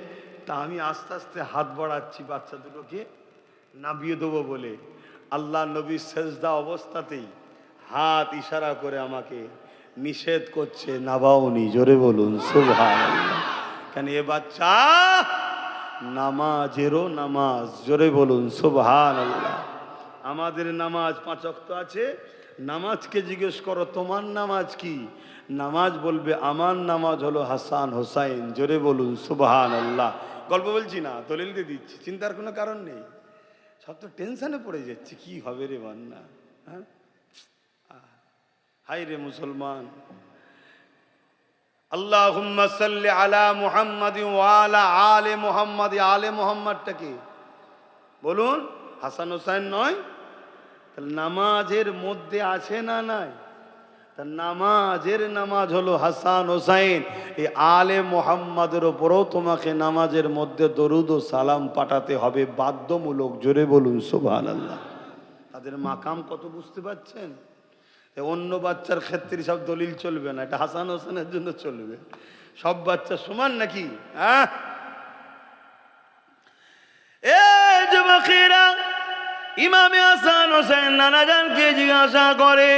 Speaker 1: তা আমি আস্তে আস্তে হাত বাড়াচ্ছি বাচ্চা দুটোকে নামিয়ে দেবো বলে, আল্লাহ নবী সেজদা অবস্থাতেই হাত ইশারা করে আমাকে নিষেধ করছে, নাবাউনি। জোরে বলুন সুবহানাল্লাহ। কেন এ বাচ্চা নামাজেরও নামাজ। জোরে বলুন সুবহানাল্লাহ। আমাদের নামাজ 5 ওয়াক্ত আছে। নামাজকে জিজ্ঞেস করো তোমার নামাজ কি, নামাজ বলবে আমার নামাজ হলো হাসান হোসাইন। জোরে বলুন সুবহানাল্লাহ। গল্প বলছি না, দলিল দিয়ে দিচ্ছি, চিন্তার কোনো কারণ নেই। সব তো টেনশনে পড়ে যাচ্ছে, কি হবে রে বান্না। হ্যাঁ, হাই রে মুসলমান। আল্লাহুম্মা সাল্লি আলা মুহাম্মাদি ওয়া আলা আলে মুহাম্মাদ। আলে মুহাম্মাদটা কি বলুন? হাসান হোসেন নয়? তাহলে নামাজের মধ্যে আছে না নাই? তা নামাজের নামাজ হলো হাসান হোসাইন। এই আলে মুহাম্মাদের ওপরও তোমাকে নামাজের মধ্যে দরুদ ও সালাম পাঠাতে হবে বাধ্যমূলক। জোরে বলুন সুবহানাল্লাহ। তাদের মাকাম কত বুঝতে পারছেন? অন্য বাচ্চার ক্ষেত্রে সব দলিল চলবে না, এটা হাসান হোসেনের জন্য চলবে। সব বাচ্চা সমান নাকি? হ্যাঁ, এ যুবকেরা, ইমামে হাসান হোসেন নানাজানকে জিজ্ঞাসা করে,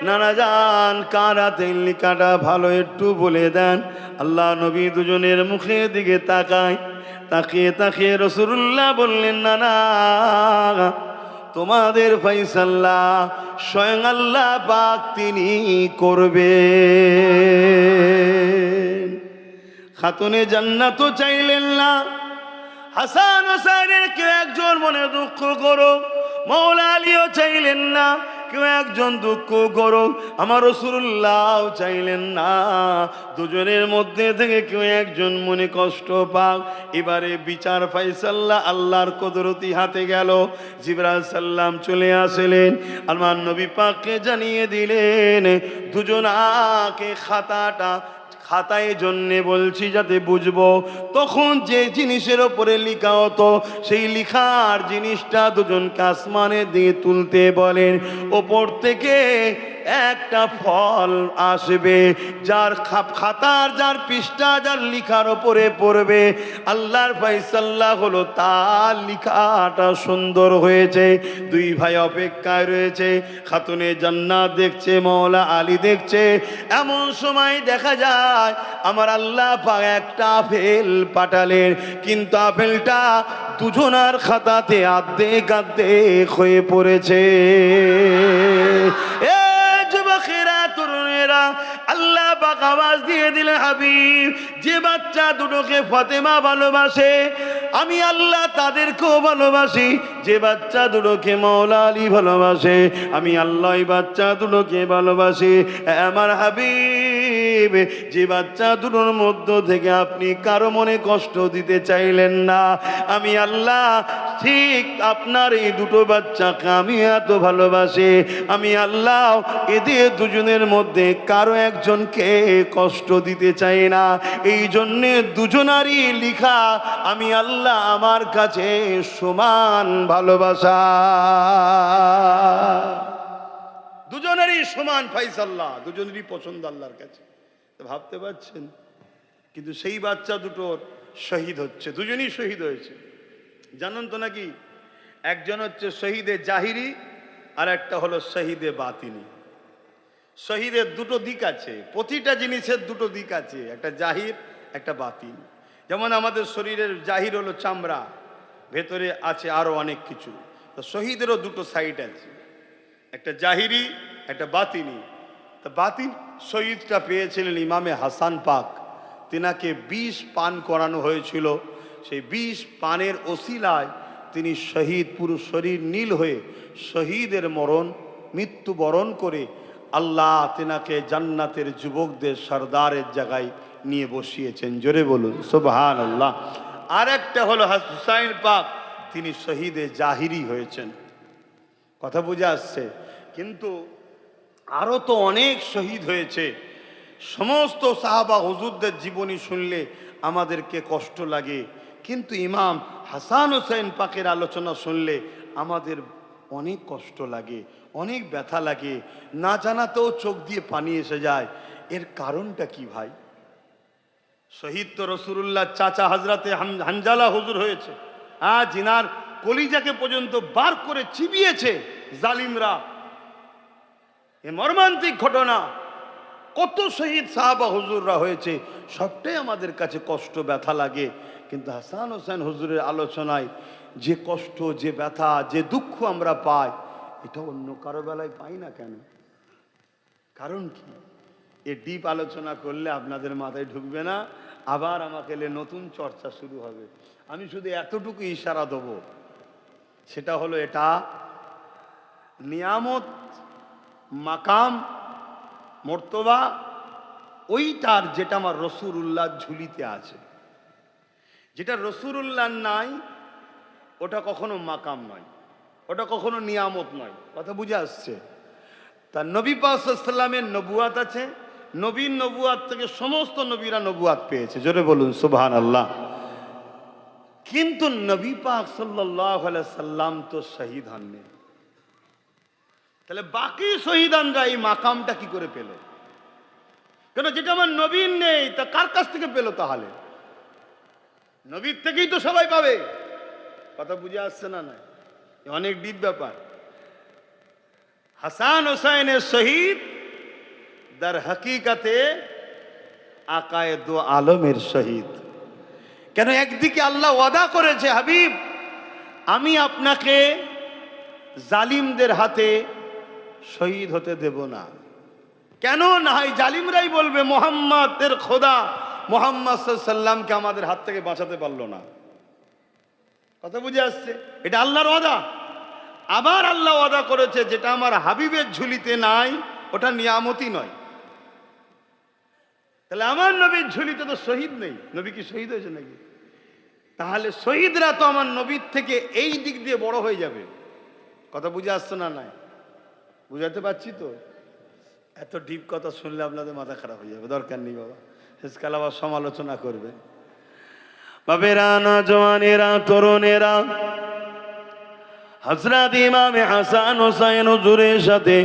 Speaker 1: নানাজান কার হাতের লেখাটা ভালো একটু বলে দেন। আল্লাহ নবী দুজনের মুখের দিকে তাকায়, তাকিয়ে তাকিয়ে রাসূলুল্লাহ বললেন, নানা তোমাদের ফায়সালা স্বয়ং আল্লাহ পাক তিনি করবেন। খাতুনে জান্নাতও চাইলেন না, হাসান হোসেনের কেউ একজন মনে দুঃখ করো। মওলা আলীও চাইলেন না কেউ একজন দুঃখ করো। আমার রাসূলুল্লাহ চাইলেন না দুজনের মধ্যে থেকে কেউ একজন মনে কষ্ট পাক। এবারে বিচার ফায়সালা আল্লাহর কুদরতি হাতে গেল। জিবরাইল সাল্লাম চলে আসলেন, আমার নবী পাককে জানিয়ে দিলেন দুজনাকে খাতায় জন্যে বলছি যাতে বুঝবো। তখন যে জিনিসের ওপরে লেখা হতো সেই লেখার জিনিসটা দুজনকে আসমানে দিয়ে তুলতে বলেন। ওপর থেকে একটা ফল আসবে, যার খাতার যার পৃষ্ঠা যার লেখার ওপরে পড়বে আল্লাহর ফায়সালা হলো তার লেখাটা সুন্দর হয়েছে। দুই ভাই অপেক্ষায় রয়েছে, খাতুনে জান্নাত দেখছে, মওলা আলী দেখছে। এমন সময় দেখা যায় আমার আল্লাহ পাক একটা আপেল পাঠালেন, কিন্তু আপেলটা দুজনার খাতাতে আর্ধেক আর্ধেক হয়ে পড়েছে। তরুণেরা, আল্লাহ পাক আওয়াজ দিয়ে দিলেন, হাবিব যে বাচ্চা দুটোকে ফাতেমা ভালোবাসে আমি আল্লাহ তাদেরকেও ভালোবাসি। যে বাচ্চা দুটোকে মওলা আলী ভালোবাসে আমি আল্লাহ এই বাচ্চা দুটোকে ভালোবাসি। আমার হাবিব যে বাচ্চা দুটোর মধ্য থেকে আপনি কারো মনে কষ্ট দিতে চাইলেন না, আমি আল্লাহ ঠিক আপনার এই দুটো বাচ্চাকে আমি এত ভালোবাসি। আমি আল্লাহ এদের দুজনের মধ্যে কারো একজনকে কষ্ট দিতে চাই না। এই জন্যে দুজনারই লেখা আমি আল্লাহ আমার কাছে সমান ভালোবাসা। দুজনেরই সমান ফায়সালা, দুজনেরই পছন্দ আল্লাহর কাছে। ভাবতে পারছেন? কিন্তু সেই বাচ্চা দুটোর শহীদ হচ্ছে, দুজনই শহীদ হয়েছে। জানেন তো নাকি? একজন হচ্ছে শহীদে জাহিরি আর একটা হলো শহীদে বাতিনি। শহীদের দুটো দিক আছে, প্রতিটা জিনিসের দুটো দিক আছে, একটা জাহির একটা বাতিন। যেমন আমাদের শরীরের জাহির হলো চামড়া, ভেতরে আছে আরো অনেক কিছু। তো শহীদেরও দুটো সাইড আছে, একটা জাহিরি একটা বাতিনি। তো বাতিন শহীদটা পেয়েছিলেন ইমামে হাসান পাক, তিনাকে বিষ পান করানো হয়েছিল। সেই বিষ পানের ওসিলায় তিনি শহীদ, পুরো শরীর নীল হয়ে শহীদের মৃত্যুবরণ করে আল্লাহ তিনাকে জান্নাতের যুবকদের সর্দারের জায়গায় নিয়ে বসিয়েছেন। জোরে বলুন সুবহানাল্লাহ। আর একটা হলো হুসাইন পাক, তিনি শহীদে জাহিরি হয়েছেন। কথা বুঝে আসছে? কিন্তু আরো তো অনেক শহীদ হয়েছে। সমস্ত সাহাবা হুজুরদের জীবনী শুনলে আমাদেরকে কষ্ট লাগে, কিন্তু ইমাম হাসান হোসেন পাকের আলোচনা শুনলে আমাদের অনেক কষ্ট লাগে, অনেক ব্যথা লাগে, না জানাতেও চোখ দিয়ে পানি এসে যায়। এর কারণটা কি ভাই? শহীদ তো রাসূলুল্লাহ চাচা হযরতে হানজালা হুজুর হয়েছে, জিনার কলিজাকে পর্যন্ত বার করে চিবিয়েছে জালিমরা। এ মর্মান্তিক ঘটনা, কত শহীদ সাহাবা হুজুররা হয়েছে, সবটাই আমাদের কাছে কষ্ট ব্যথা লাগে। কিন্তু হাসান হোসেন হুজুরের আলোচনায় যে কষ্ট, যে ব্যথা, যে দুঃখ আমরা পাই, এটা অন্য কারো বেলায় পাই না কেন? কারণ কি? এ ডিপ আলোচনা করলে আপনাদের মাথায় ঢুকবে না, আবার আমাকে নতুন চর্চা শুরু হবে। আমি শুধু এতটুকু ইশারা দেব, সেটা হলো এটা নিয়ামত, মাকাম, মর্তবা ওইটার যেটা আমার রসুলুল্লাহ ঝুলিতে আছে। যেটা রসুলুল্লাহ নাই ওটা কখনো মাকাম নয়, ওটা কখনো নিয়ামত নয়। কথা বুঝে আসছে? তার নবী পাক সাল্লাল্লাহু আলাইহি ওয়াসাল্লামের নবুয়াত আছে, নবীর নবুয়াত থেকে সমস্ত নবীরা নবুয়াত পেয়েছে, জোরে বলুন সুবহানাল্লাহ। কিন্তু নবী পাক সাল্লাল্লাহু আলাইহি ওয়াসাল্লাম তো শহীদ হননি, তাহলে বাকি শহীদানরা এই মাকামটা কি করে পেল? কেন যেটা আমার নবীর নেই তা কার কাছ থেকে পেল? তাহলে নবীর থেকেই তো সবাই পাবে। কথা বুঝে আসছে না? না, অনেক ডিপ ব্যাপার। হাসান হোসাইনের শহীদ দার হাকিকাতে আকায়ে দো আলমের শহীদ। কেন? একদিকে আল্লাহ ওয়াদা করেছে, হাবিব আমি আপনাকে জালিমদের হাতে শহীদ হতে দেব না। কেন না হয় জালিমরাই বলবে মুহাম্মাদের খোদা মুহাম্মদ সাল্লাল্লাহু আলাইহি ওয়াসাল্লামকে আমাদের হাত থেকে বাঁচাতে পারলো না। কথা বুঝে আসছে? এটা আল্লাহর ওয়াদা। আবার আল্লাহ ওয়াদা করেছে যেটা আমার হাবিবের ঝুলিতে নাই ওটা নিয়ামতই নয়। তাহলে আমার নবীর ঝুলিতে তো শহীদ নেই, নবী কি শহীদ হয়েছে নাকি? তাহলে শহীদরা তো আমার নবীর থেকে এই দিক দিয়ে বড় হয়ে যাবে। কথা বুঝে আসছে না? নাই বুঝাতে পারছি তো? এত ডিপ কথা শুনলে আপনাদের মাথা খারাপ হয়ে যাবে, দরকার নেই বাবা। শেষকাল আবার সমালোচনা করবে। বাবেরা, নওজওয়ানেরা, তরুণেরা, হযরত ইমাম হাসান হোসেন হুজুরের সাথে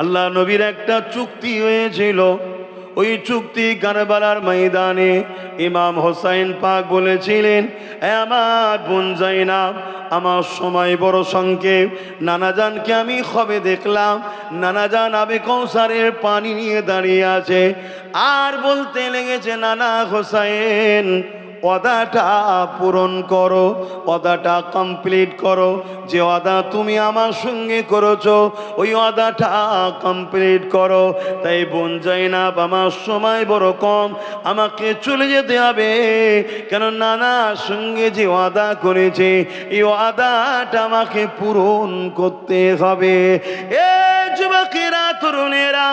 Speaker 1: আল্লাহ নবীর একটা চুক্তি হয়েছিল। ওই চুক্তি কারবালার ময়দানে ইমাম হোসেন পাক বলেছিলেন, আমার বোন যায়নাব, আমার সময় বড় সংক্ষেপ, নানাজানকে আমি কবে দেখলাম, নানাজান আবে কৌসারের পানি নিয়ে দাঁড়িয়ে আছে, আর বলতে লেগেছে, নানা হোসেন ওয়াদাটা পূরণ করো, ওয়াদাটা কমপ্লিট করো, যে ওয়াদা তুমি আমার সঙ্গে করেছো ওই ওয়াদাটা কমপ্লিট করো। তাই বোন যায়নাব, আমার সময় বড় কম, আমাকে চলে যেতে হবে। কেন? নানার সঙ্গে যে ওয়াদা করেছে এই ওয়াদাটা আমাকে পূরণ করতে হবে। এ যুবকেরা, তরুণেরা,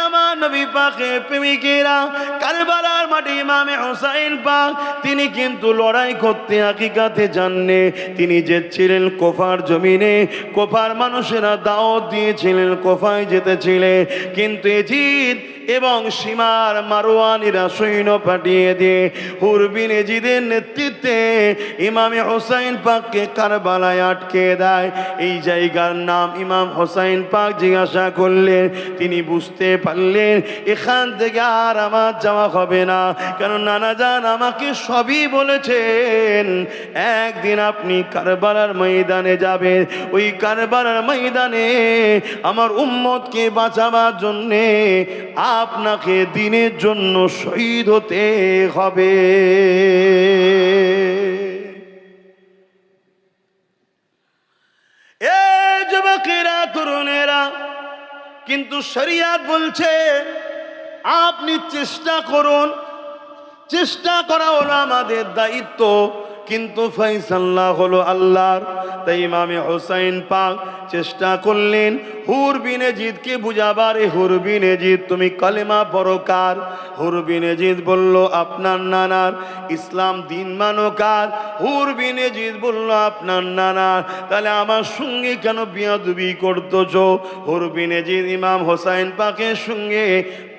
Speaker 1: আমার নবী পাকের প্রেমিকেরা, কারবালার মাটি ইমামে হোসেন পাক তিনি কিন্তু লড়াই করতে হাকিকাতে জাননে, তিনি যেছিলেন কোফার জমিনে। কোফার মানুষেরা দাওয়াত দিয়েছিলেন, কোফায় যেতেছিলেন, কিন্তু এজিদ এবং সীমার মারওয়ানিরা সৈন্য পাঠিয়ে দিয়ে হুর বিন এজিদের নেতৃত্বে ইমামে হোসেন পাককে কারবালায় আটকে দেয়। এই জায়গার নাম ইমাম হোসেন পাক জিজ্ঞাসা করলেন, তিনি বুঝতে পারলেন এখান থেকে আর আমার যাওয়া হবে না। কেন? নানাজান আমাকে সবই বলেছেন, একদিন আপনি কারবালার ময়দানে যাবেন, ওই কারবালার ময়দানে আমার উম্মতকে বাঁচাবার জন্যে আপনাকে দিনের জন্য শহীদ হতে হবে। এ যুবকেরা, তরুণেরা, কিন্তু শরিয়াত বলছে আপনি চেষ্টা করুন, চেষ্টা করা হলো আমাদের দায়িত্ব, কিন্তু ফয়সালা হলো আল্লাহর। তাই ইমামে হোসেন পাক চেষ্টা করলেন হুর বিন এজিদকে বুঝাবার। হুর বিন এজিদ, তুমি কালেমা পড়ো কার? হুর বিন এজিদ বলল, আপনার নানার। ইসলাম দিন মানো কার? হুর বিন এজিদ বলল, আপনার নানার। তাহলে আমার সঙ্গে কেন বিয়াদবি করতেছো? হুর বিন এজিদ ইমাম হোসেন পাকের সঙ্গে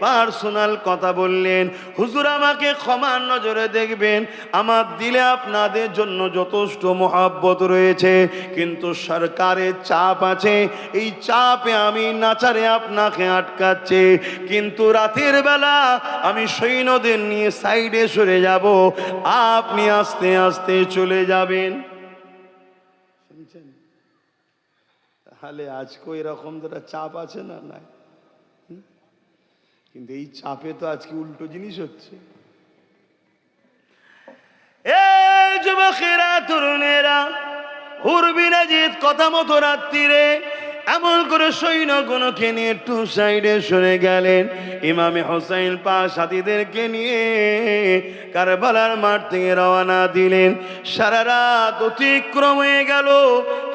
Speaker 1: পার্সোনাল কথা বললেন, হুজুর আমাকে ক্ষমার নজরে দেখবেন, আমার দিলে আপনাদের জন্য যথেষ্ট মহব্বত রয়েছে, কিন্তু সরকারের চাপ আছে, এই চাপে আমি নাচারে আপনাকে আটকাচ্ছে, কিন্তু রাতের বেলা আমি সৈন্যদের নিয়ে সাইডে সরে যাব, আপনি আস্তে আস্তে চলে যাবেন। শুনছেন? তাহলে আজকেও এরকম একটা চাপ আছে না? নাই। কিন্তু এই চাপে তো আজকে উল্টো জিনিস হচ্ছে। এই যুবকেরা, তরুণেরা, হুরবিনা জিত কথা মতো রাত্রিরে এমন করে সৈন্যগণকে নিয়ে একটু সাইডে সরে গেলেন। ইমামে হোসাইন পাক সাথীদেরকে নিয়ে কারবালার মাঠ থেকে রওনা দিলেন। সারা রাত অতিক্রম হয়ে গেল,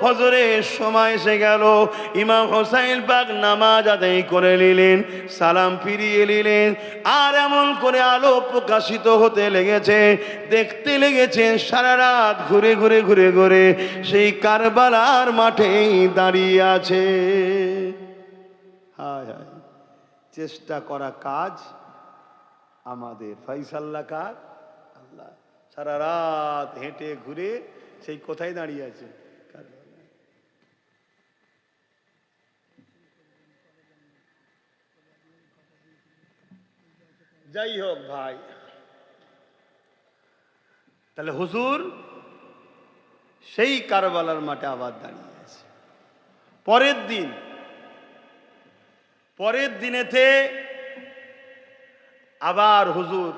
Speaker 1: ফজরের সময় এসে গেল। ইমাম হোসাইন পাক নামাজ আদায় করে নিলেন, সালাম ফিরিয়ে নিলেন। আর এমন করে আলো প্রকাশিত হতে লেগেছে, দেখতে লেগেছেন সারা রাত ঘুরে ঘুরে ঘুরে ঘুরে সেই কারবালার মাঠেই দাঁড়িয়ে আছে। হায় হায়, চেষ্টা করা কাজ আমাদের, ফাইসাল্লাহ কার? আল্লাহ। সারা রাত হেঁটে ঘুরে সেই কোথায় দাঁড়িয়ে আছে? যাই হোক ভাই, তাহলে হুজুর সেই কারবালার মাঠে আবার দাঁড়িয়ে আছে। পরের দিনেতে আবার হুজুর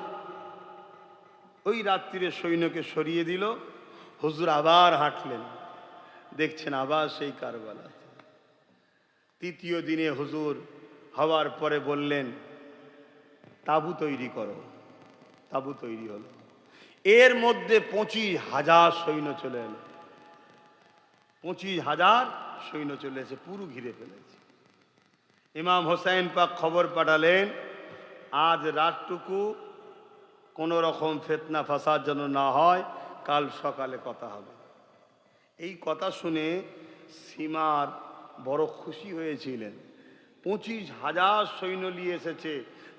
Speaker 1: ওই রাত্রিরে সৈন্যকে সরিয়ে দিল। হুজুর আবার হাঁটলেন, দেখছেন আবার সেই কারবালা। তৃতীয় দিনে হুজুর হওয়ার পরে বললেন, তাঁবু তৈরি করো। তাঁবু তৈরি হলো। এর মধ্যে 25,000 সৈন্য চলে এলো। 25,000 সৈন্য চলে এসে পুরো ঘিরে ফেলেছে। ইমাম হোসাইন পাক খবর পাঠালেন, আজ রাতটুকু কোনো রকম ফিতনা ফাসাদ যেন না হয়, কাল সকালে কথা হবে। এই কথা শুনে সীমার বড় খুশি হয়েছিলেন। 25,000 সৈন্য নিয়ে এসেছে।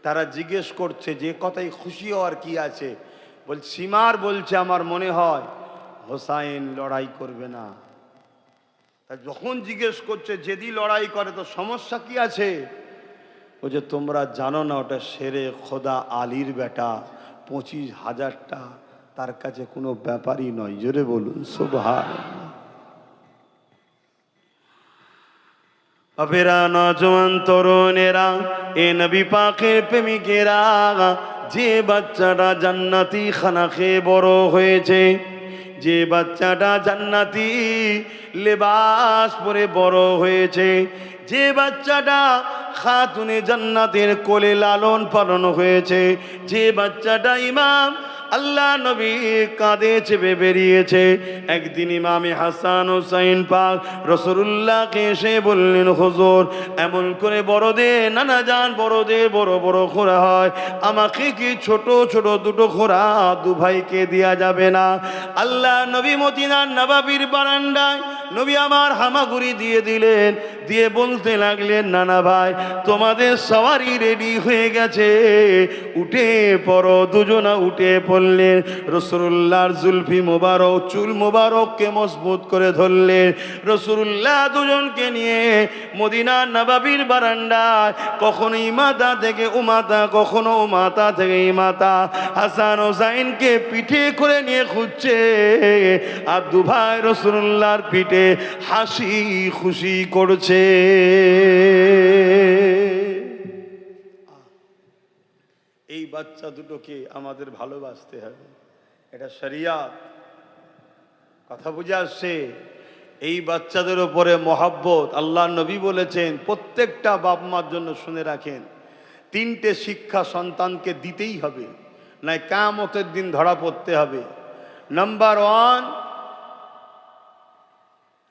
Speaker 1: তারা জিজ্ঞেস করছে যে কথাই খুশি হওয়ার কি আছে? সীমার বলছে, আমার মনে হয় হোসাইন লড়াই করবে না। তা যখন জিজ্ঞেস করছে যদি লড়াই করে তো সমস্যা কি আছে? ও যে তোমরা জানো না, ওটা শেরে খোদা আলীর বেটা, 25,000টা তার কাছে কোনো ব্যাপারই নয়। জোরে বলুন সুবহানাল্লাহ। আবেরা নজওয়ান তরুণেরা, এ নবী পাকের প্রেমিকেরা, যে বাচ্চাটা জান্নাতি খানা খেয়ে বড় হয়েছে, যে বাচ্চাটা জান্নাতি লেবাস পরে বড় হয়েছে, যে বাচ্চাটা খাতুনে জান্নাতের কোলে লালন পালন হয়েছে, যে বাচ্চাটা ইমাম আল্লাহ নবী কাঁধে চেপে বেরিয়েছে, একদিন ইমামে হাসান হুসাইন পাক রাসূলুল্লাহকে এসে বললেন, হুজুর এমন করে বড়দের নানা যান, বড়দের বড় বড় ঘোড়া হয়, আমাকে কি ছোট ছোট দুটো ঘোড়া দু ভাইকে দেয়া যাবে না? আল্লাহ নবী মদিনার নবাবীর বারান্দায় নবী আমার হামাগুড়ি দিয়ে দিলেন, দিয়ে বলতে লাগলেন, নানা ভাই তোমাদের সওয়ারি রেডি হয়ে গেছে, উঠে পড়ো। দুজনা উঠে পড়লেন। রাসূলুল্লাহর জুলফি মোবারক, চুল মোবারককে মজবুত করে ধরলেন। রাসূলুল্লাহ দুজনকে নিয়ে মদিনার নবাবীর বারান্দায় কখনো ইমাতা থেকে উমাতা, কখনো উমাতা থেকে ইমাতা হাসান হোসাইনকে পিঠে করে নিয়ে খুঁজছে। আর দু ভাই রাসূলুল্লাহর পিঠে হাসি খুশি করছে। এই বাচ্চা দুটোকে আমাদের ভালোবাসতে হবে, এটা শরিয়াত। কথা বুঝে আসছে? এই বাচ্চাদের উপরে মহব্বত। আল্লাহ নবী বলেছেন, প্রত্যেকটা বাপ মার জন্য শুনে রাখেন, 3টে শিক্ষা সন্তানকে দিতেই হবে, নাই কিয়ামতের দিন ধরা পড়তে হবে। নাম্বার 1,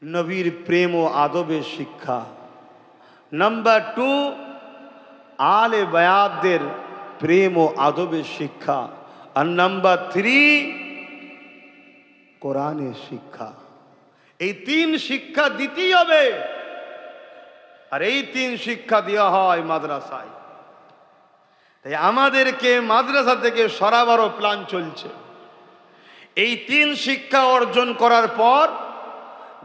Speaker 1: নবীর প্রেম ও আদবের শিক্ষা। নাম্বার 2, আলে বায়াতদের প্রেম ও আদবের শিক্ষা। আর নাম্বার 3, কোরআনের শিক্ষা। এই 3 শিক্ষা দিতেই হবে। আর এই 3 শিক্ষা দেওয়া হয় মাদ্রাসায়। তাই আমাদেরকে মাদ্রাসা থেকে সরাবারও প্ল্যান চলছে। এই 3 শিক্ষা অর্জন করার পর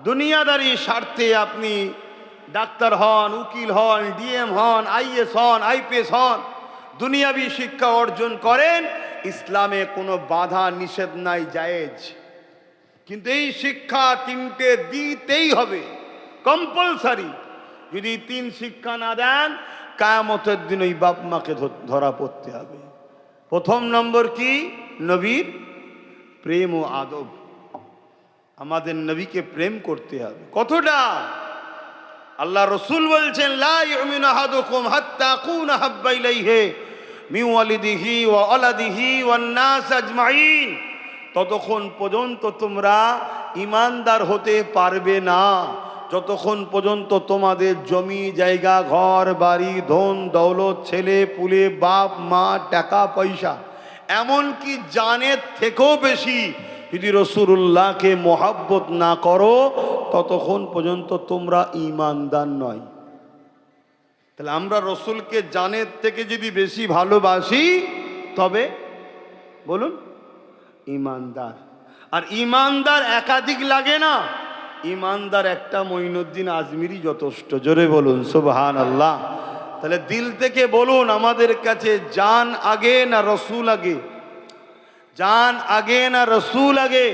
Speaker 1: দুনিয়াদারি স্বার্থে আপনি ডাক্তার হন, উকিল হন, ডিএম হন, আইএস হন, আইপিএস হন, দুনিয়াবি শিক্ষা অর্জন করেন, ইসলামে কোনো বাধা নিষেধ নাই, জায়েজ। কিন্তু এই শিক্ষা 3টে দিতেই হবে। কম্পালসারি। যদি 3 শিক্ষা না দেন, কিয়ামতের দিন ওই বাপ মাকে ধরা পড়তে হবে। প্রথম নম্বর কি? নবীর প্রেম ও আদব। আমাদের নবীকে প্রেম করতে হবে। কতটা? আল্লাহ রসুল বলছেন, লা ইউমিনু আহাদুকুম হাত্তা আকুনা হাব্বা ইলাইহি মিন ওয়ালিদিহি ওয়া ওয়ালাদিহি ওয়ান নাস আজমাইন। ততক্ষণ পর্যন্ত তোমরা ঈমানদার হতে পারবে না যতক্ষণ পর্যন্ত তোমাদের জমি জায়গা ঘর বাড়ি ধন দৌলত ছেলে পুলে বাপ মা টাকা পয়সা এমনকি জানের থেকেও বেশি যদি রাসূলুল্লাহকে মহব্বত না করো ততক্ষণ পর্যন্ত তোমরা ঈমানদার নয়। তাহলে আমরা রসুলকে জানের থেকে যদি বেশি ভালোবাসি তবে বলুন ঈমানদার। আর ঈমানদার একাধিক লাগে না, ঈমানদার একটা মঈনুদ্দিন আজমিরি যথেষ্ট। জোরে বলুন সুবহানাল্লাহ। তাহলে দিল থেকে বলুন, আমাদের কাছে জান আগে না রসুল আগে? জান আগে না রসুল আগে?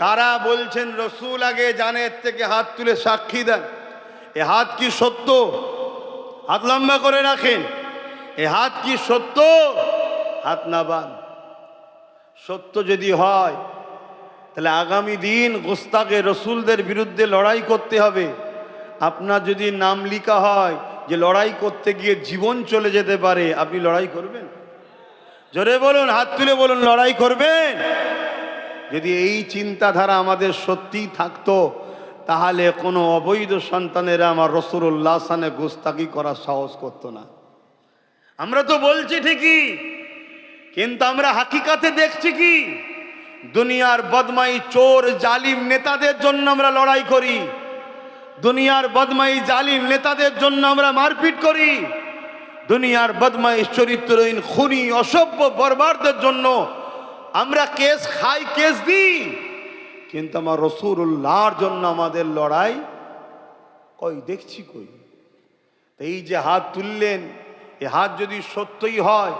Speaker 1: কারা বলছেন রসুল আগে জানের থেকে? হাত তুলে সাক্ষী দেন। এ হাত কি সত্য? হাত লম্বা করে রাখেন। এ হাত কি সত্য? হাত নাবান। সত্য যদি হয় তাহলে আগামী দিন গোস্তাকে রসুলদের বিরুদ্ধে লড়াই করতে হবে। আপনার যদি নাম লিখা হয় যে লড়াই করতে গিয়ে জীবন চলে যেতে পারে, আপনি লড়াই করবেন? জোরে বলুন, হাত তুলে বলুন, লড়াই করবেন? যদি এই চিন্তাধারা আমাদের সত্যিই থাকতো তাহলে কোনো অবৈধ সন্তানেরা আমার রাসূলুল্লাহ সানে গোস্তাকি করার সাহস করতো না। আমরা তো বলছি ঠিকই, কিন্তু আমরা হাকিকাতে দেখছি কি? দুনিয়ার বদমাই চোর জালিম নেতাদের জন্য আমরা লড়াই করি, দুনিয়ার বদমাই জালিম নেতাদের জন্য আমরা মারপিট করি, দুনিয়ার বদমাই চরিত্রহীন খুনি অসভ্য বর্বরদের জন্য আমরা কেস খাই, কেস দিই, কিন্তু আমার রাসূলুল্লাহর জন্য আমাদের লড়াই কই দেখছি কই? এই যে হাত তুললেন, এ হাত যদি সত্যই হয়,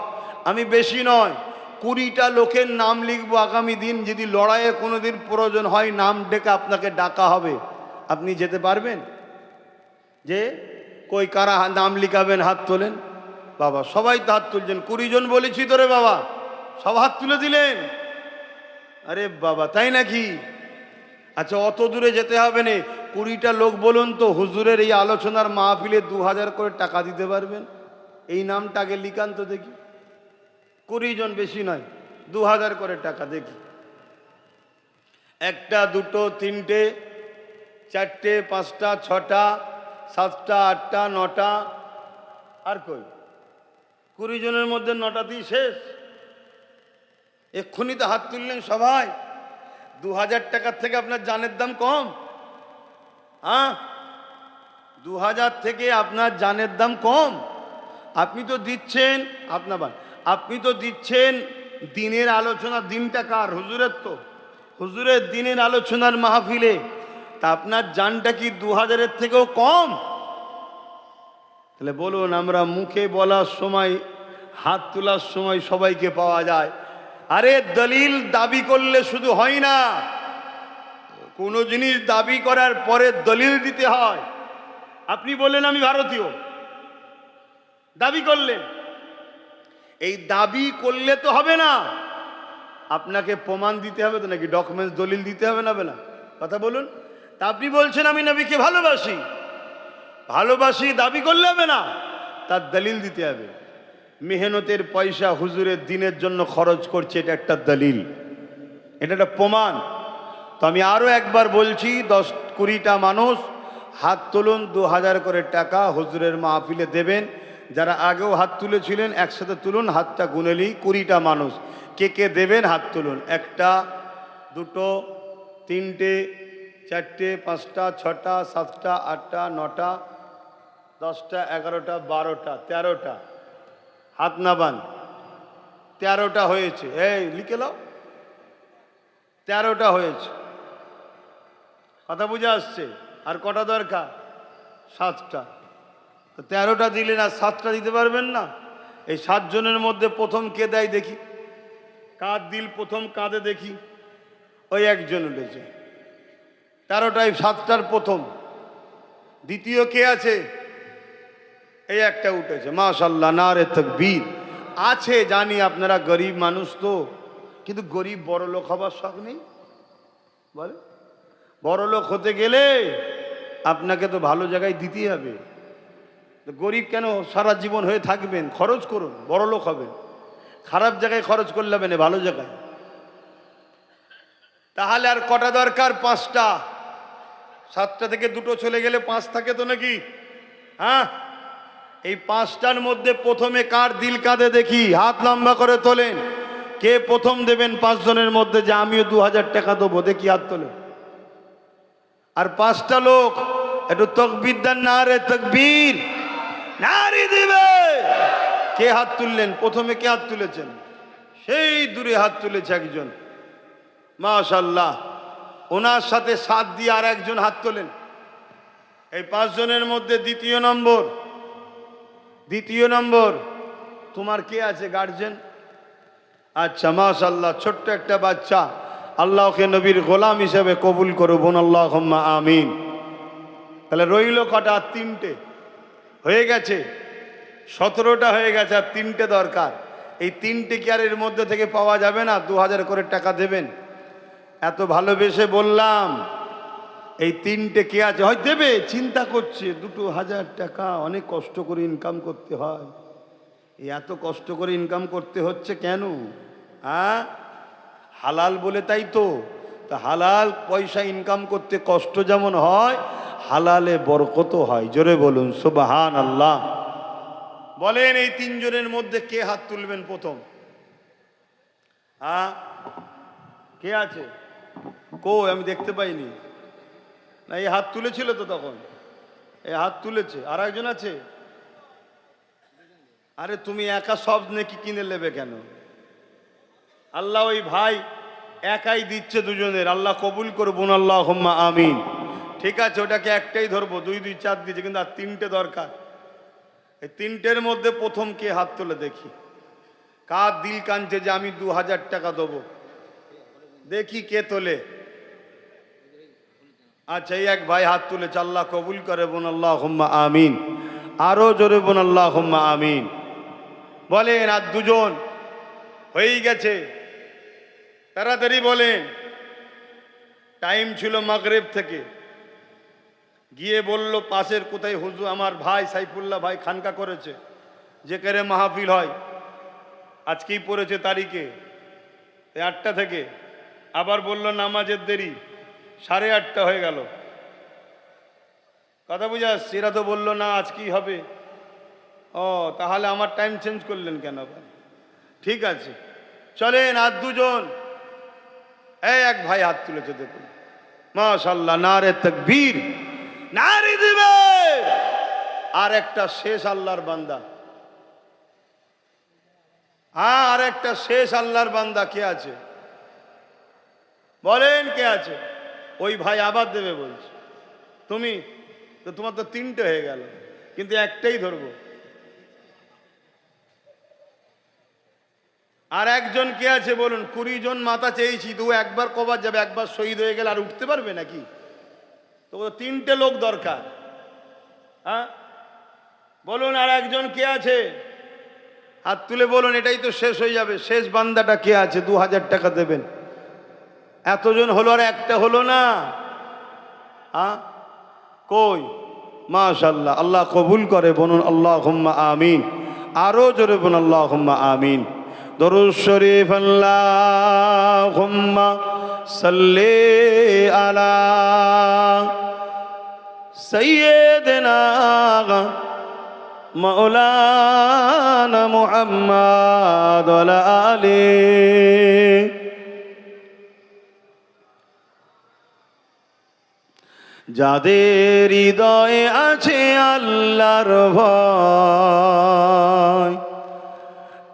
Speaker 1: আমি বেশি নয় 20টা লোকের নাম লিখবো। আগামী দিন যদি লড়াইয়ে কোনোদিন প্রয়োজন হয় নাম ডেকে আপনাকে ডাকা হবে, আপনি যেতে পারবেন? যে কই কারা নাম লিখাবেন? হাত তোলেন। বাবা সবাই তো হাত তুলছেন, 20 জন বলেছি তো রে বাবা, সব হাত তুলে দিলেন। আরে বাবা তাই নাকি? আচ্ছা অত দূরে যেতে হবে না, 20টা লোক বলুন তো হুজুরের এই আলোচনার মাহফিলে 2000 করে টাকা দিতে পারবেন? এই নামটা আগে লিখান তো দেখি। 20 জন, বেশি নয়, 2000 করে টাকা দেখি। 1টা 2টো 3টে 4টে 5টা 6টা 7টা 8টা 9টা, আর কই? 20 জনের মধ্যে 9টাতেই শেষ। এক্ষুনি তো হাত তুললেন সবাই। 2000 টাকার থেকে আপনার জানের দাম কম? হ্যাঁ, 2000 থেকে আপনার জানের দাম কম? আপনি তো দিচ্ছেন আপনি তো দিচ্ছেন দিনের আলোচনা। দিনটা কার? হুজুরের। তো হুজুরের দিনের আলোচনার মাহফিলে তা আপনার জানটা কি 2000-এর থেকেও কম? তাহলে বলুন, আমরা মুখে বলার সময় হাত তোলার সময় সবাইকে পাওয়া যায়। আরে দলিল দাবি করলে শুধু হয় না, কোনো জিনিস দাবি করার পরে দলিল দিতে হয়। আপনি বললেন আমি ভারতীয়, দাবি করলেন, এই দাবি করলে তো হবে না, আপনাকে প্রমাণ দিতে হবে তো নাকি? ডকুমেন্টস দলিল দিতে হবে না? না কথা বলুন। তা আপনি বলছেন আমি নবীকে ভালোবাসি, ভালোবাসি দাবি করলে হবে না, তার দলিল দিতে হবে। মেহনতের পয়সা হুজুরের দিনের জন্য খরচ করছে, এটা একটা দলিল, এটা একটা প্রমাণ। তো আমি আরও একবার বলছি, 10-20টা মানুষ হাত তুলুন, 2000 করে টাকা হুজুরের মাহফিলে দেবেন। যারা আগেও হাত তুলেছিলেন একসাথে তুলুন, হাতটা গুনেলি 20টা মানুষ। কে কে দেবেন হাত তুলুন। 1টা 2টো 3টে 4টে 5টা 6টা 7টা 8টা 9টা 10টা 11টা 12টা 13টা। হাত নাবান। 13টা হয়েছে। এই লিখে নাও, 13টা হয়েছে। কথা বুঝে আসছে? আর কটা দরকার? 7টা। তো 13টা দিলেন, আর 7টা দিতে পারবেন না? এই 7 জনের মধ্যে প্রথম কে দেয় দেখি? কাঁধ দিল প্রথম কাঁধে দেখি। ওই একজন উঠেছে। 13টায় 7টার প্রথম। দ্বিতীয় কে আছে? এই একটা উঠেছে, মাশাআল্লাহ, নারে তাকবীর। আছে জানি আপনারা গরিব মানুষ তো, কিন্তু গরিব বড় লোক হবার শখ নেই? বলে বড় লোক হতে গেলে আপনাকে তো ভালো জায়গায় দিতেই হবে। গরিব কেন সারা জীবন হয়ে থাকবেন? খরচ করুন, বড় লোক হবেন। খারাপ জায়গায় খরচ করলে হবে না, ভালো জায়গায়। তাহলে আর কটা দরকার? 5টা। 7টা থেকে 2টো চলে গেলে 5 থাকে তো নাকি? হ্যাঁ, এই 5টার মধ্যে প্রথমে কার দিল কাঁদে দেখি? হাত লম্বা করে তোলেন। কে প্রথম দেবেন 5 জনের মধ্যে যে আমিও 2000 টাকা দেবো? দেখি হাত তোলেন। আর 5টা লোক একটু তাকবীর দেন, নারে তাকবীর, নারী দিবে। কে হাত তুললেন? প্রথমে কে হাত তুলেছেন? সেই দূরে হাত তুলেছে একজন, মাশাআল্লাহ। ওনার সাথে সাথ দিয়ে আর একজন হাত তোলেন। এই 5 জনের মধ্যে দ্বিতীয় নম্বর তোমার কে আছে? গার্জেন। আচ্ছা, মাশাআল্লাহ, ছোট্ট একটা বাচ্চা। আল্লাহকে নবীর গোলাম হিসেবে কবুল করুন, আল্লাহুম্মা আমিন। তাহলে রইল কটা? 3টে হয়ে গেছে। 17টা হয়ে গেছে, আর 3টে দরকার। এই 3টে কি আর এর মধ্যে থেকে পাওয়া যাবে না? 2000 করে টাকা দেবেন। এত ভালোবেসে বললাম, এই 3টে কে আছে? হয় দেবে, চিন্তা করছে 2000 টাকা অনেক কষ্ট করে ইনকাম করতে হয়। এই এত কষ্ট করে ইনকাম করতে হচ্ছে কেন? হ্যাঁ, হালাল বলে, তাই তো। তা হালাল পয়সা ইনকাম করতে কষ্ট যেমন হয়, হালালে বরকত হয়। জোরে বলুন সুবহানাল্লাহ। বলেন, এই 3 জনের মধ্যে কে হাত তুলবেন প্রথম? হ্যাঁ, কে আছে? কই, আমি দেখতে পাইনি। না, এই হাত তুলেছিল তো তখন? এই হাত তুলেছে। আর একজন আছে? আরে তুমি একা সব নেকি কিনে নেবে কেন? আল্লাহ ওই ভাই একাই দিচ্ছে দুজনের। আল্লাহ কবুল করবুন, আল্লাহুম্মা আমিন। ঠিক আছে, ওটাকে একটাই ধরবো। 2 2 4 দিচ্ছে, কিন্তু আর 3টে দরকার। এই 3টের মধ্যে প্রথম কে হাত তোলে দেখি? কার দিল কাঁদছে যে আমি 2000 টাকা দেবো? দেখি কে তোলে। আচ্ছা, এই এক ভাই হাত তুলেছে, আল্লাহ কবুল করে, বোন আল্লাহুম্মা আমিন। আরো জোরে বোন আল্লাহুম্মা আমিন। বলেন, আর 2 জন হয়েই গেছে। তাড়াতাড়ি বলেন। টাইম ছিল মাগরিব থেকে। গিয়ে বলল পাশের কোথায় হুজুর, আমার ভাই সাইফুল্লাহ ভাই খানকা করেছে, যেখানে মাহফিল হয়, আজকেই পড়েছে তারিখে 8টা থেকে। আবার বলল নামাজের দেরি, 8:30 হয়ে গেল। কথা বুঝে আসছে? এরা তো বললো না আজকেই হবে। ও, তাহলে আমার টাইম চেঞ্জ করলেন কেন? ঠিক আছে, চলেন। আর 2 জন। এই এক ভাই হাত তুলেছে, দেখুন, মাশাআল্লাহ, নারে তাকবীর, নারী দিবে। আর একটা শেষ আল্লাহর বান্দা। হ্যাঁ, আর একটা শেষ আল্লাহর বান্দা কে আছে? বলেন কে আছে? ওই ভাই আবার দেবে বলছে। তুমি তো, তোমার তো 3টে হয়ে গেল, কিন্তু একটাই ধরবো। আর একজন কে আছে বলুন? 20 জন মাথা চেয়েছি, তো একবার কবার যাবে? একবার শহীদ হয়ে গেলে আর উঠতে পারবে নাকি? তো 3টে লোক দরকার। হ্যাঁ, বলুন, আর একজন কে আছে? হাত তুলে বলুন, এটাই তো শেষ হয়ে যাবে। শেষ বান্দাটা কে আছে? 2000 টাকা দেবেন। এতজন হলো আর একটা হলো না। হ্যাঁ, কই? মাশাআল্লাহ, আল্লাহ কবুল করে, বলুন আল্লাহুম্মা আমিন। আরো জোরে বলুন আল্লাহুম্মা আমিন। দরুদ শরীফ, আল্লাহুম্মা সাল্লি আলা সাইয়্যিদিনা মাওলানা মুহাম্মদ ওয়া আলা আলিহি। যাদের হৃদয়ে আছে আল্লাহর ভয়,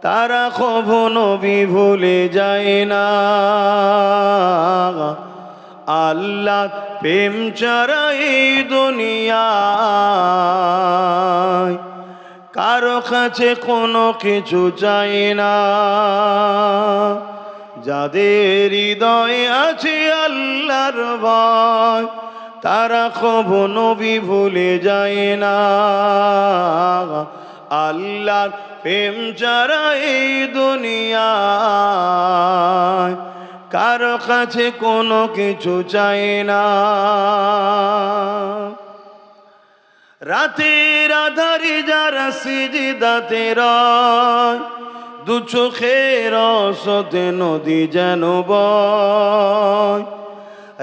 Speaker 1: তারা কখনো ভুলে যায় না। আল্লাহ প্রেম ছাড়া এই দুনিয়ায় কারো কাছে কোনো কিছু চাই না। যাদের হৃদয়ে আছে আল্লাহর ভয়, তারা কখনো ভুলে যায় না। আল্লাহর প্রেম ছাড়া এই দুনিয়ায় কারো কাছে কোনো কিছু চাই না। রাতের আধারে যারা সিজদাতে রয়, দু চোখের রসতে নদী যেন বয়।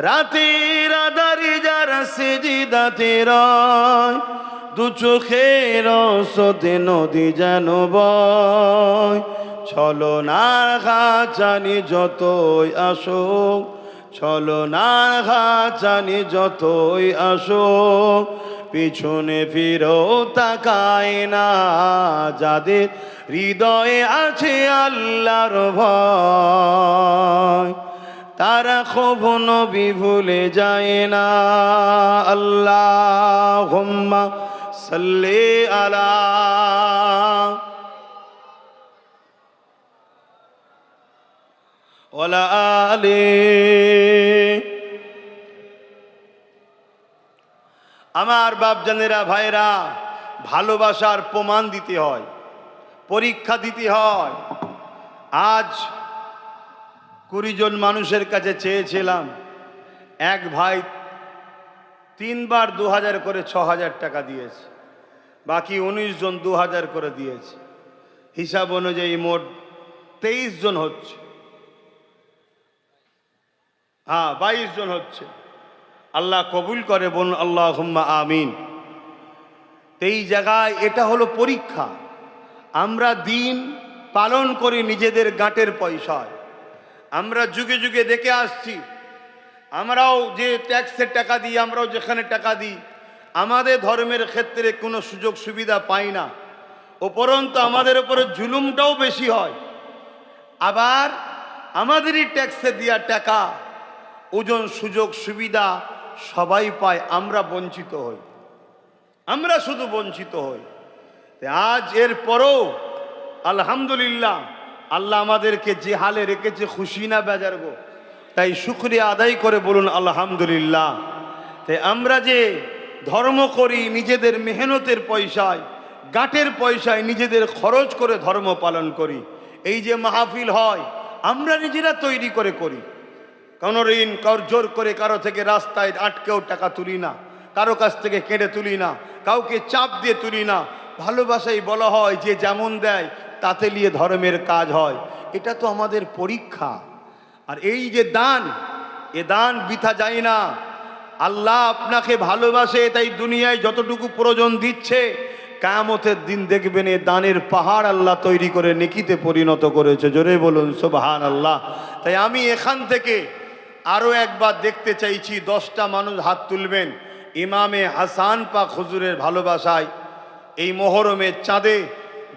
Speaker 1: রাতের আধারে যারা সিজদাতে রয়, দু চোখের রসতে নদী যেন বয়। ছলনার ঘাচানি যতই আসুক, ছলনার ঘাচানি যতই আসুক, পিছনে ফিরো তাকায় না যাদের হৃদয়ে আছে আল্লাহর ভয়। তারা কখনো ভুলে যায় না। আল্লাহুম্মা সাল্লি আলা ওয়ালা আলি। আমার বাপজানেরা, ভাইরা, ভালোবাসার প্রমাণ দিতে হয়, পরীক্ষা দিতে হয়। আজ 20 জন মানুষের কাছে চেয়েছিলাম, এক ভাই 3 বার 2000 করে 6000 টাকা দিয়েছে, বাকি 19 জন 2000 করে দিয়েছে। হিসাব অনুযায়ী মোট 23 জন হচ্ছে। 22 জন হচ্ছে। আল্লাহ কবুল করে, বলুন আল্লাহুম্মা আমিন। এই জায়গায় এটা হলো পরীক্ষা। আমরা দিন পালন করি নিজেদের গাঁটের পয়সায়। আমরা যুগে যুগে দেখে আসছি, আমরাও যে ট্যাক্সের টাকা দিই, আমরাও যেখানে টাকা দিই, আমাদের ধর্মের ক্ষেত্রে কোনো সুযোগ সুবিধা পাই না। উপরন্তু আমাদের উপরে জুলুমটাও বেশি হয়। আবার আমাদেরই ট্যাক্সে দেওয়া টাকা, ওজন, সুযোগ সুবিধা সবাই পায়, আমরা বঞ্চিত হই। আমরা শুধু বঞ্চিত হই। আজ এর পরও আলহামদুলিল্লাহ, আল্লাহ আমাদেরকে যে হালে রেখেছে, খুশি না বেজার গো? তাই শুকরিয়া আদায় করে বলুন আলহামদুলিল্লাহ। তাই আমরা যে ধর্ম করি নিজেদের মেহনতের পয়সায়, গাঁটের পয়সায়, নিজেদের খরচ করে ধর্ম পালন করি। এই যে মাহফিল হয়, আমরা নিজেরা তৈরি করে করি। কোনো ঋণ জোর করে কারো থেকে রাস্তায় আটকেও টাকা তুলি না, কারো কাছ থেকে কেড়ে তুলি না, কাউকে চাপ দিয়ে তুলি না। ভালোবাসাই বলা হয় যে যেমন দেয় তাতে নিয়ে ধর্মের কাজ হয়। এটা তো আমাদের পরীক্ষা। আর এই যে দান, এ দান বৃথা যায় না। আল্লাহ আপনাকে ভালোবাসে, তাই দুনিয়ায় যতটুকু প্রয়োজন দিচ্ছে, কিয়ামতের দিন দেখবেন এ দানের পাহাড় আল্লাহ তৈরি করে নেকিতে পরিণত করেছে। জোরে বলুন সুবহানাল্লাহ। তাই আমি এখান থেকে আরও একবার দেখতে চাইছি, 10টা মানুষ হাত তুলবেন। ইমামে হাসান পাক হুজুরের ভালোবাসায় এই মহরমের চাঁদে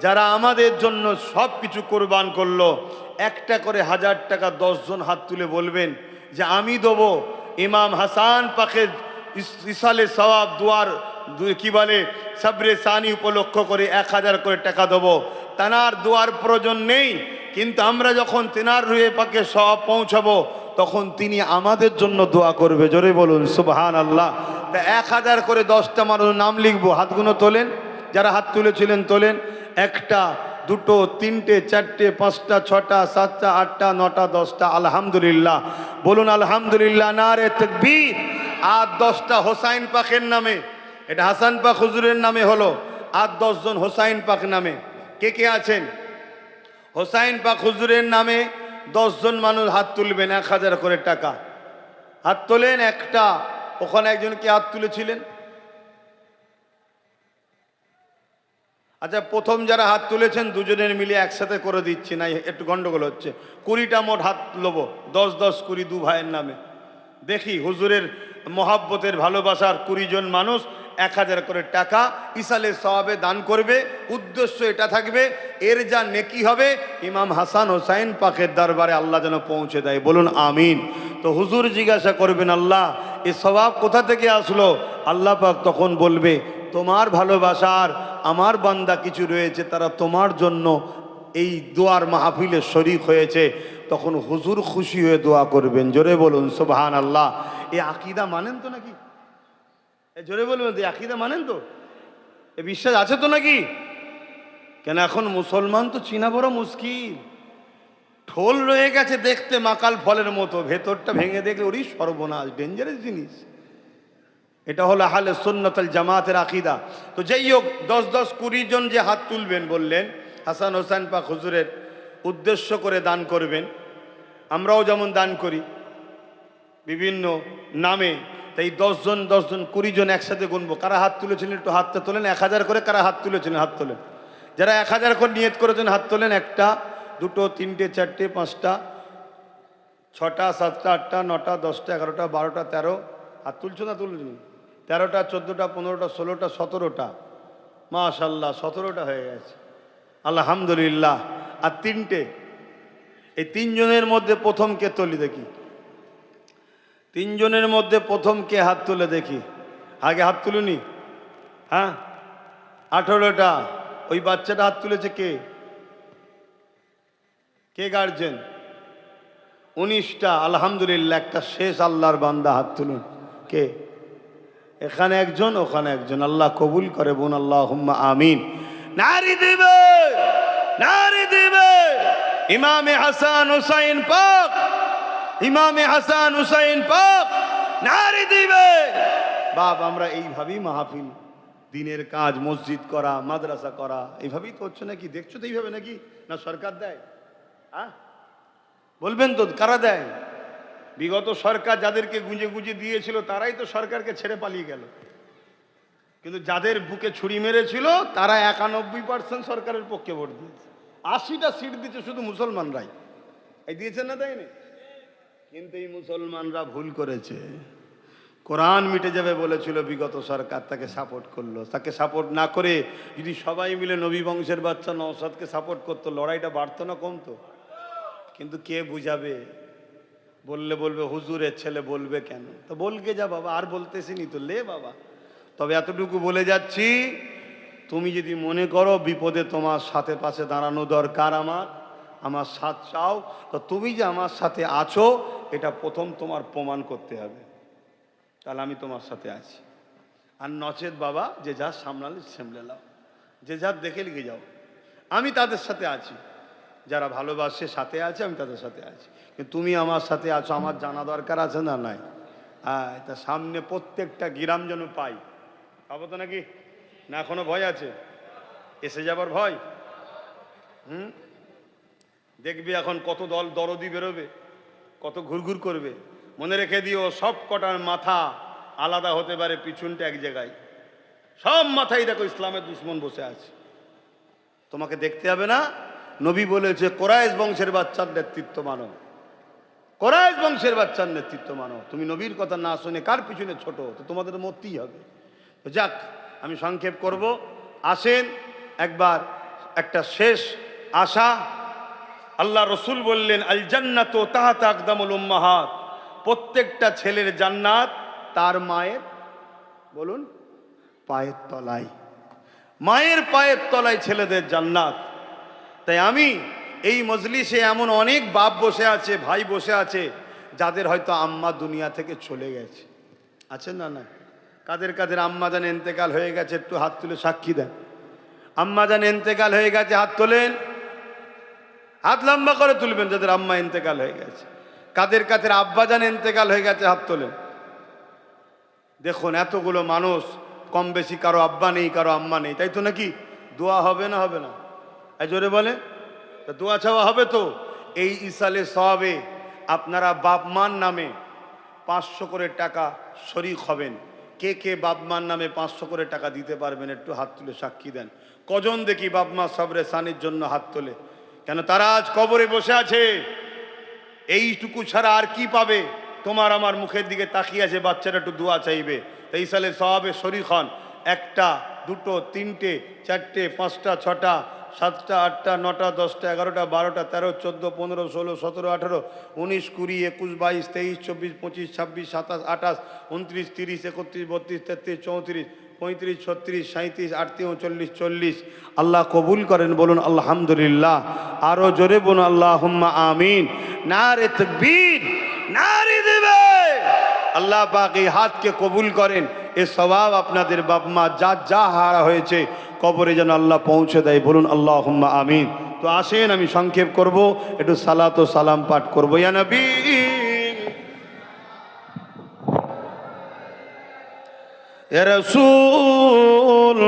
Speaker 1: যারা আমাদের জন্য সব কিছু কোরবান করলো, একটা করে 1000 টাকা 10 জন হাত তুলে বলবেন যে আমি দেবো ইমাম হাসান পাকের ইসালে সওয়াব দুয়ার কি বলে সাবরে সানি উপলক্ষ করে 1000 করে টাকা দেবো। তানার দোয়ার প্রয়োজন নেই, কিন্তু আমরা যখন তেনার রুহে পাকে সওয়াব পৌঁছাবো, তখন তিনি আমাদের জন্য দোয়া করবে। জোরে বলুন সুবহানাল্লাহ। তা 1000 করে 10টা মানুষ নাম লিখবো। হাতগুলো তোলেন, যারা হাত তুলেছিলেন তোলেন। 1টা, 2টো, 3টে, 4টে, 5টা, 6টা, 7টা, 8টা, 9টা, 10টা। আলহামদুলিল্লাহ বলুন আলহামদুলিল্লাহ, নারে তাকবীর। আর 10টা হোসাইন পাকের নামে, এটা হাসান পাক হুজুরের নামে হলো, আর 10 জন হোসাইন পাক নামে। কে কে আছেন? হোসাইন পাক হুজুরের নামে 10 জন মানুষ হাত তুলবেন, 1000 করে টাকা। হাত তোলেন। একটা, ওখানে একজন কে হাত তুলেছিলেন? আচ্ছা, প্রথম যারা হাত তুলেছেন দুজনের মিলে একসাথে করে দিচ্ছি না, একটু গন্ডগোল হচ্ছে। 20টা মোট হাত লোবো, 10 10 20, 2 ভাইয়ের নামে। দেখি হুজুরের মহাব্বতের ভালোবাসার 20 জন মানুষ 1000 করে টাকা ইসালে সওয়াবে দান করবে। উদ্দেশ্য এটা থাকবে, এর যা নেকি হবে ইমাম হাসান হোসাইন পাকের দরবারে আল্লাহ যেন পৌঁছে দেয়। বলুন আমিন। তো হুজুর জিজ্ঞাসা করবেন, আল্লাহ এই সওয়াব কোথা থেকে আসলো? আল্লাহ পাক তখন বলবে, তোমার ভালোবাসার আমার বান্দা কিছু রয়েছে, তারা তোমার জন্য এই দোয়ার মাহফিলে শরীক হয়েছে। তখন হুজুর খুশি হয়ে দোয়া করবেন। জোরে বলুন সুবহানাল্লাহ। এই আকীদা মানেন তো নাকি? জোরে বলবেন তো, আকীদা মানেন তো? এ বিশ্বাস আছে তো নাকি? কেন এখন মুসলমান তো চিনা বড় মুশকিল। ঠোল রয়ে গেছে দেখতে মাকাল ফলের মতো, ভেতরটা ভেঙে দেখলে ওরই সর্বনাশ, ডেঞ্জারাস জিনিস। এটা হলো আহলে সুন্নাত ওয়াল জামাতের আকীদা। তো যাই হোক, 10-20 জন যে হাত তুলবেন বললেন, হাসান হোসেন পাক হুজুরের উদ্দেশ্য করে দান করবেন। আমরাও যেমন দান করি বিভিন্ন নামে, তাই 10 জন 20 জন একসাথে গুনবো। কারা হাত তুলেছেন একটু হাতটা তোলেন। 1000 করে কারা হাত তুলেছেন হাত তোলেন। যারা 1000 করে নিয়ত করেছেন হাত তোলেন। 1টা 2টো 3টে 4টে 5টা 6টা 7টা 8টা 9টা 10টা 11টা 12টা 13 হাত তুলছো না তুলছেন? 13টা 14টা 15টা 16টা 17টা, মাশাআল্লাহ 17টা হয়ে গেছে, আলহামদুলিল্লাহ। আর 3টে, এই 3 জনের মধ্যে প্রথম কে তুলি দেখি? 3 জনের মধ্যে প্রথম কে হাত তুলে দেখি? আগে হাত তুলুনি? হ্যাঁ, 18টা। ওই বাচ্চাটা হাত তুলেছে কে? কে গার্জেন? 19টা, আলহামদুলিল্লাহ। একটা শেষ আল্লাহর বান্দা হাত তুলুন। কে? এখানে একজন, ওখানে একজন। আল্লাহ কবুল করে বোন, আল্লাহুম্মা আমিন। নারী দিবে, নারী দিবে ইমামে হাসান হুসাইন পাক, ইমামে হাসান হুসাইন পাক নারী দিবে। বাপ, আমরা এইভাবেই মাহফিল, দিনের কাজ, মসজিদ করা, মাদ্রাসা করা, এইভাবেই তো হচ্ছে নাকি? দেখছো তো এইভাবে নাকি? না সরকার দেয়? হ্যাঁ বলবেন তো, কারা দেয়? বিগত সরকার যাদেরকে গুঁজে গুঁজে দিয়েছিল তারাই তো সরকারকে ছেড়ে পালিয়ে গেল। কিন্তু যাদের বুকে ছুরি মেরেছিল তারা 91% সরকারের পক্ষে ভোট দিয়েছে। 80টা সিট দিচ্ছে শুধু মুসলমানরাই। এই দিয়েছেন না, তাই না? কিন্তু এই মুসলমানরা ভুল করেছে। কোরআন মিটে যাবে বলেছিল বিগত সরকার, তাকে সাপোর্ট করলো। তাকে সাপোর্ট না করে যদি সবাই মিলে নবী বংশের বাচ্চা নওশাদকে সাপোর্ট করতো, লড়াইটা বাড়তো না কমতো? কিন্তু কে বুঝাবে? বললে বলবে হুজুরের ছেলে, বলবে কেন? তো বলকে যা বাবা, আর বলতেছি নি তো, লে বাবা। তবে এতটুকু বলে যাচ্ছি, তুমি যদি মনে করো বিপদে তোমার সাথে পাশে দাঁড়ানো দরকার, আমার সাথ চাও, তো তুমি যে আমার সাথে আছো এটা প্রথম তোমার প্রমাণ করতে হবে, তাহলে আমি তোমার সাথে আছি। আর নচেত বাবা, যে যা সামলালে সামলে নাও, যে যার দেখে লিখে যাও। আমি তাদের সাথে আছি, যারা ভালোবাসে সাথে আছে, আমি তাদের সাথে আছি। কিন্তু তুমি আমার সাথে আছো, আমার জানা দরকার আছে না? নাই? হ্যাঁ, তা সামনে প্রত্যেকটা গ্রাম যেন পাই। পাবো তো নাকি? না এখনো ভয় আছে? এসে যাবার ভয়? দেখবি এখন কত দল দরদি বেরোবে, কত ঘুরঘুর করবে। মনে রেখে দিও, সব কটার মাথা আলাদা হতে পারে, পিছনটা এক জায়গায়। সব মাথায় দেখো ইসলামের দুশ্মন বসে আছে। তোমাকে দেখতে হবে না। নবী বলেছে কোরাইশ বংশের বাচ্চার নেতৃত্ব মানো, কোরাইশ বংশের বাচ্চার নেতৃত্ব মানো। তুমি নবীর কথা না শুনে কার পিছনে ছোট? তো তোমাদের মরতেই হবে। তো যাক, আমি সংক্ষেপ করব। আসেন একবার একটা শেষ আশা। আল্লাহ রসুল বললেন, আল জান্নাতু তাহতা আকদামুল উম্মাহাত, প্রত্যেকটা ছেলের জান্নাত তার মায়ের, বলুন, পায়ের তলায়। মায়ের পায়ের তলায় ছেলেদের জান্নাত। তাই আমি এই মজলিসে এমন অনেক বাপ বসে আছে, ভাই বসে আছে, যাদের হয়তো আম্মা দুনিয়া থেকে চলে গেছে। আছেন না? না? কাদের কাদের আম্মা জান ইন্তেকাল হয়ে গেছে একটু হাত তুলে সাক্ষী দেন। আম্মা জান ইন্তেকাল হয়ে গেছে হাত তোলেন, হাত লম্বা করে তুলবেন যাদের আম্মা ইন্তেকাল হয়ে গেছে। কাদের কাদের আব্বা জান ইন্তেকাল হয়ে গেছে হাত তোলেন। দেখুন এতগুলো মানুষ, কম বেশি কারো আব্বা নেই, কারো আম্মা নেই, তাই তো নাকি? দোয়া হবে না? হবে না? এই জোরে বলে, দোয়া চাওয়া হবে তো। এই ইসালে সওয়াবে আপনারা বাপ মার নামে 500 করে টাকা শরীক হবেন। কে কে বাপ মার নামে 500 করে টাকা দিতে পারবেন? একটু হাত তুলে সাক্ষী দেন। কজন দেখি বাপ মা সবরে সানির জন্য হাত তোলে? কেন তারা আজ কবরে বসে আছে, এইটুকু ছাড়া আর কি পাবে? তোমার আমার মুখের দিকে তাকিয়ে আছে, বাচ্চারা একটু দোয়া চাইবে। তাই সালে সওয়াবে শরীক হন। 1টা 2টো 3টে 4টে 5টা 6টা 7টা 8টা 9টা 10টা 11টা 12টা 13 14 15 16 17 18 19 20 21 22 23 24 25 26 27 28 29 30 31 32 33 34 35 36 37 38 39 40। আল্লাহ কবুল করেন, বলুন আলহামদুলিল্লাহ। আরো জোরে বলুন আল্লাহুম্মা আমিন। নারে তাকবীর, নারে দিবে। আল্লাহ পাক এই হাতকে কবুল করেন, এ সওয়াব আপনাদের বাপ মা যা হারা হয়েছে কবরে যেন আল্লাহ পৌঁছে দেয়, বলুন আল্লাহুম্মা আমিন। তো আসেন আমি সংক্ষেপ করব, একটু সালাত ও সালাম পাঠ করব। ইয়া নবী ইয়া রাসূল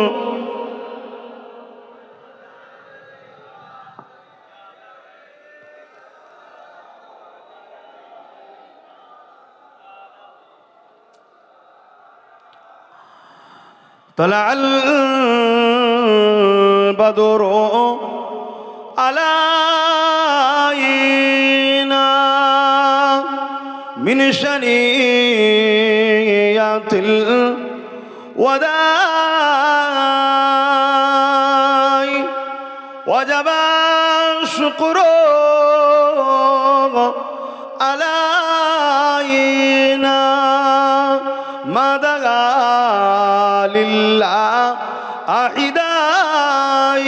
Speaker 1: طلع البدر علينا من شنيات الوداع وجب الشكر علينا ما دعا لله أحداي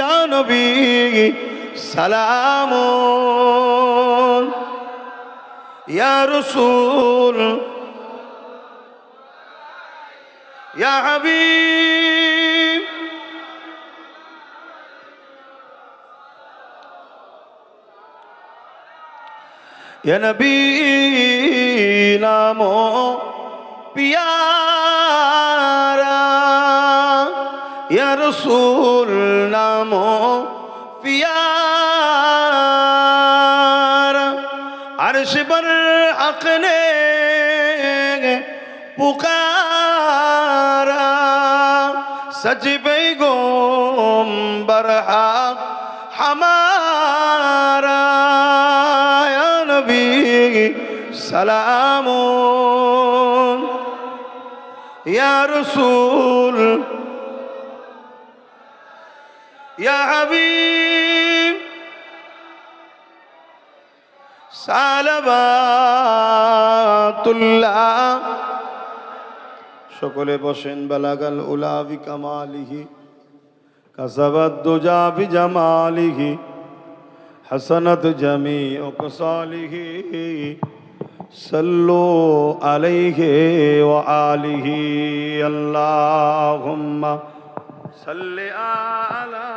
Speaker 1: يا نبي سلام يا رسول يا حبيب يا نبي نامو प्यारा या रसूल नामो प्यारा अर्श पर हक ने पुकारा सच पैगंबर हक हमारा या नबी सलामो या रसूल या हबीब सालवातुल्लाह সকলে বসেন। বালাগাল উলা বিকামালিহি কাসাবাদ দুজা বিজামালিহি হাসানাত জামিউ কসালিহি صلوا عليه وآله اللهم صل على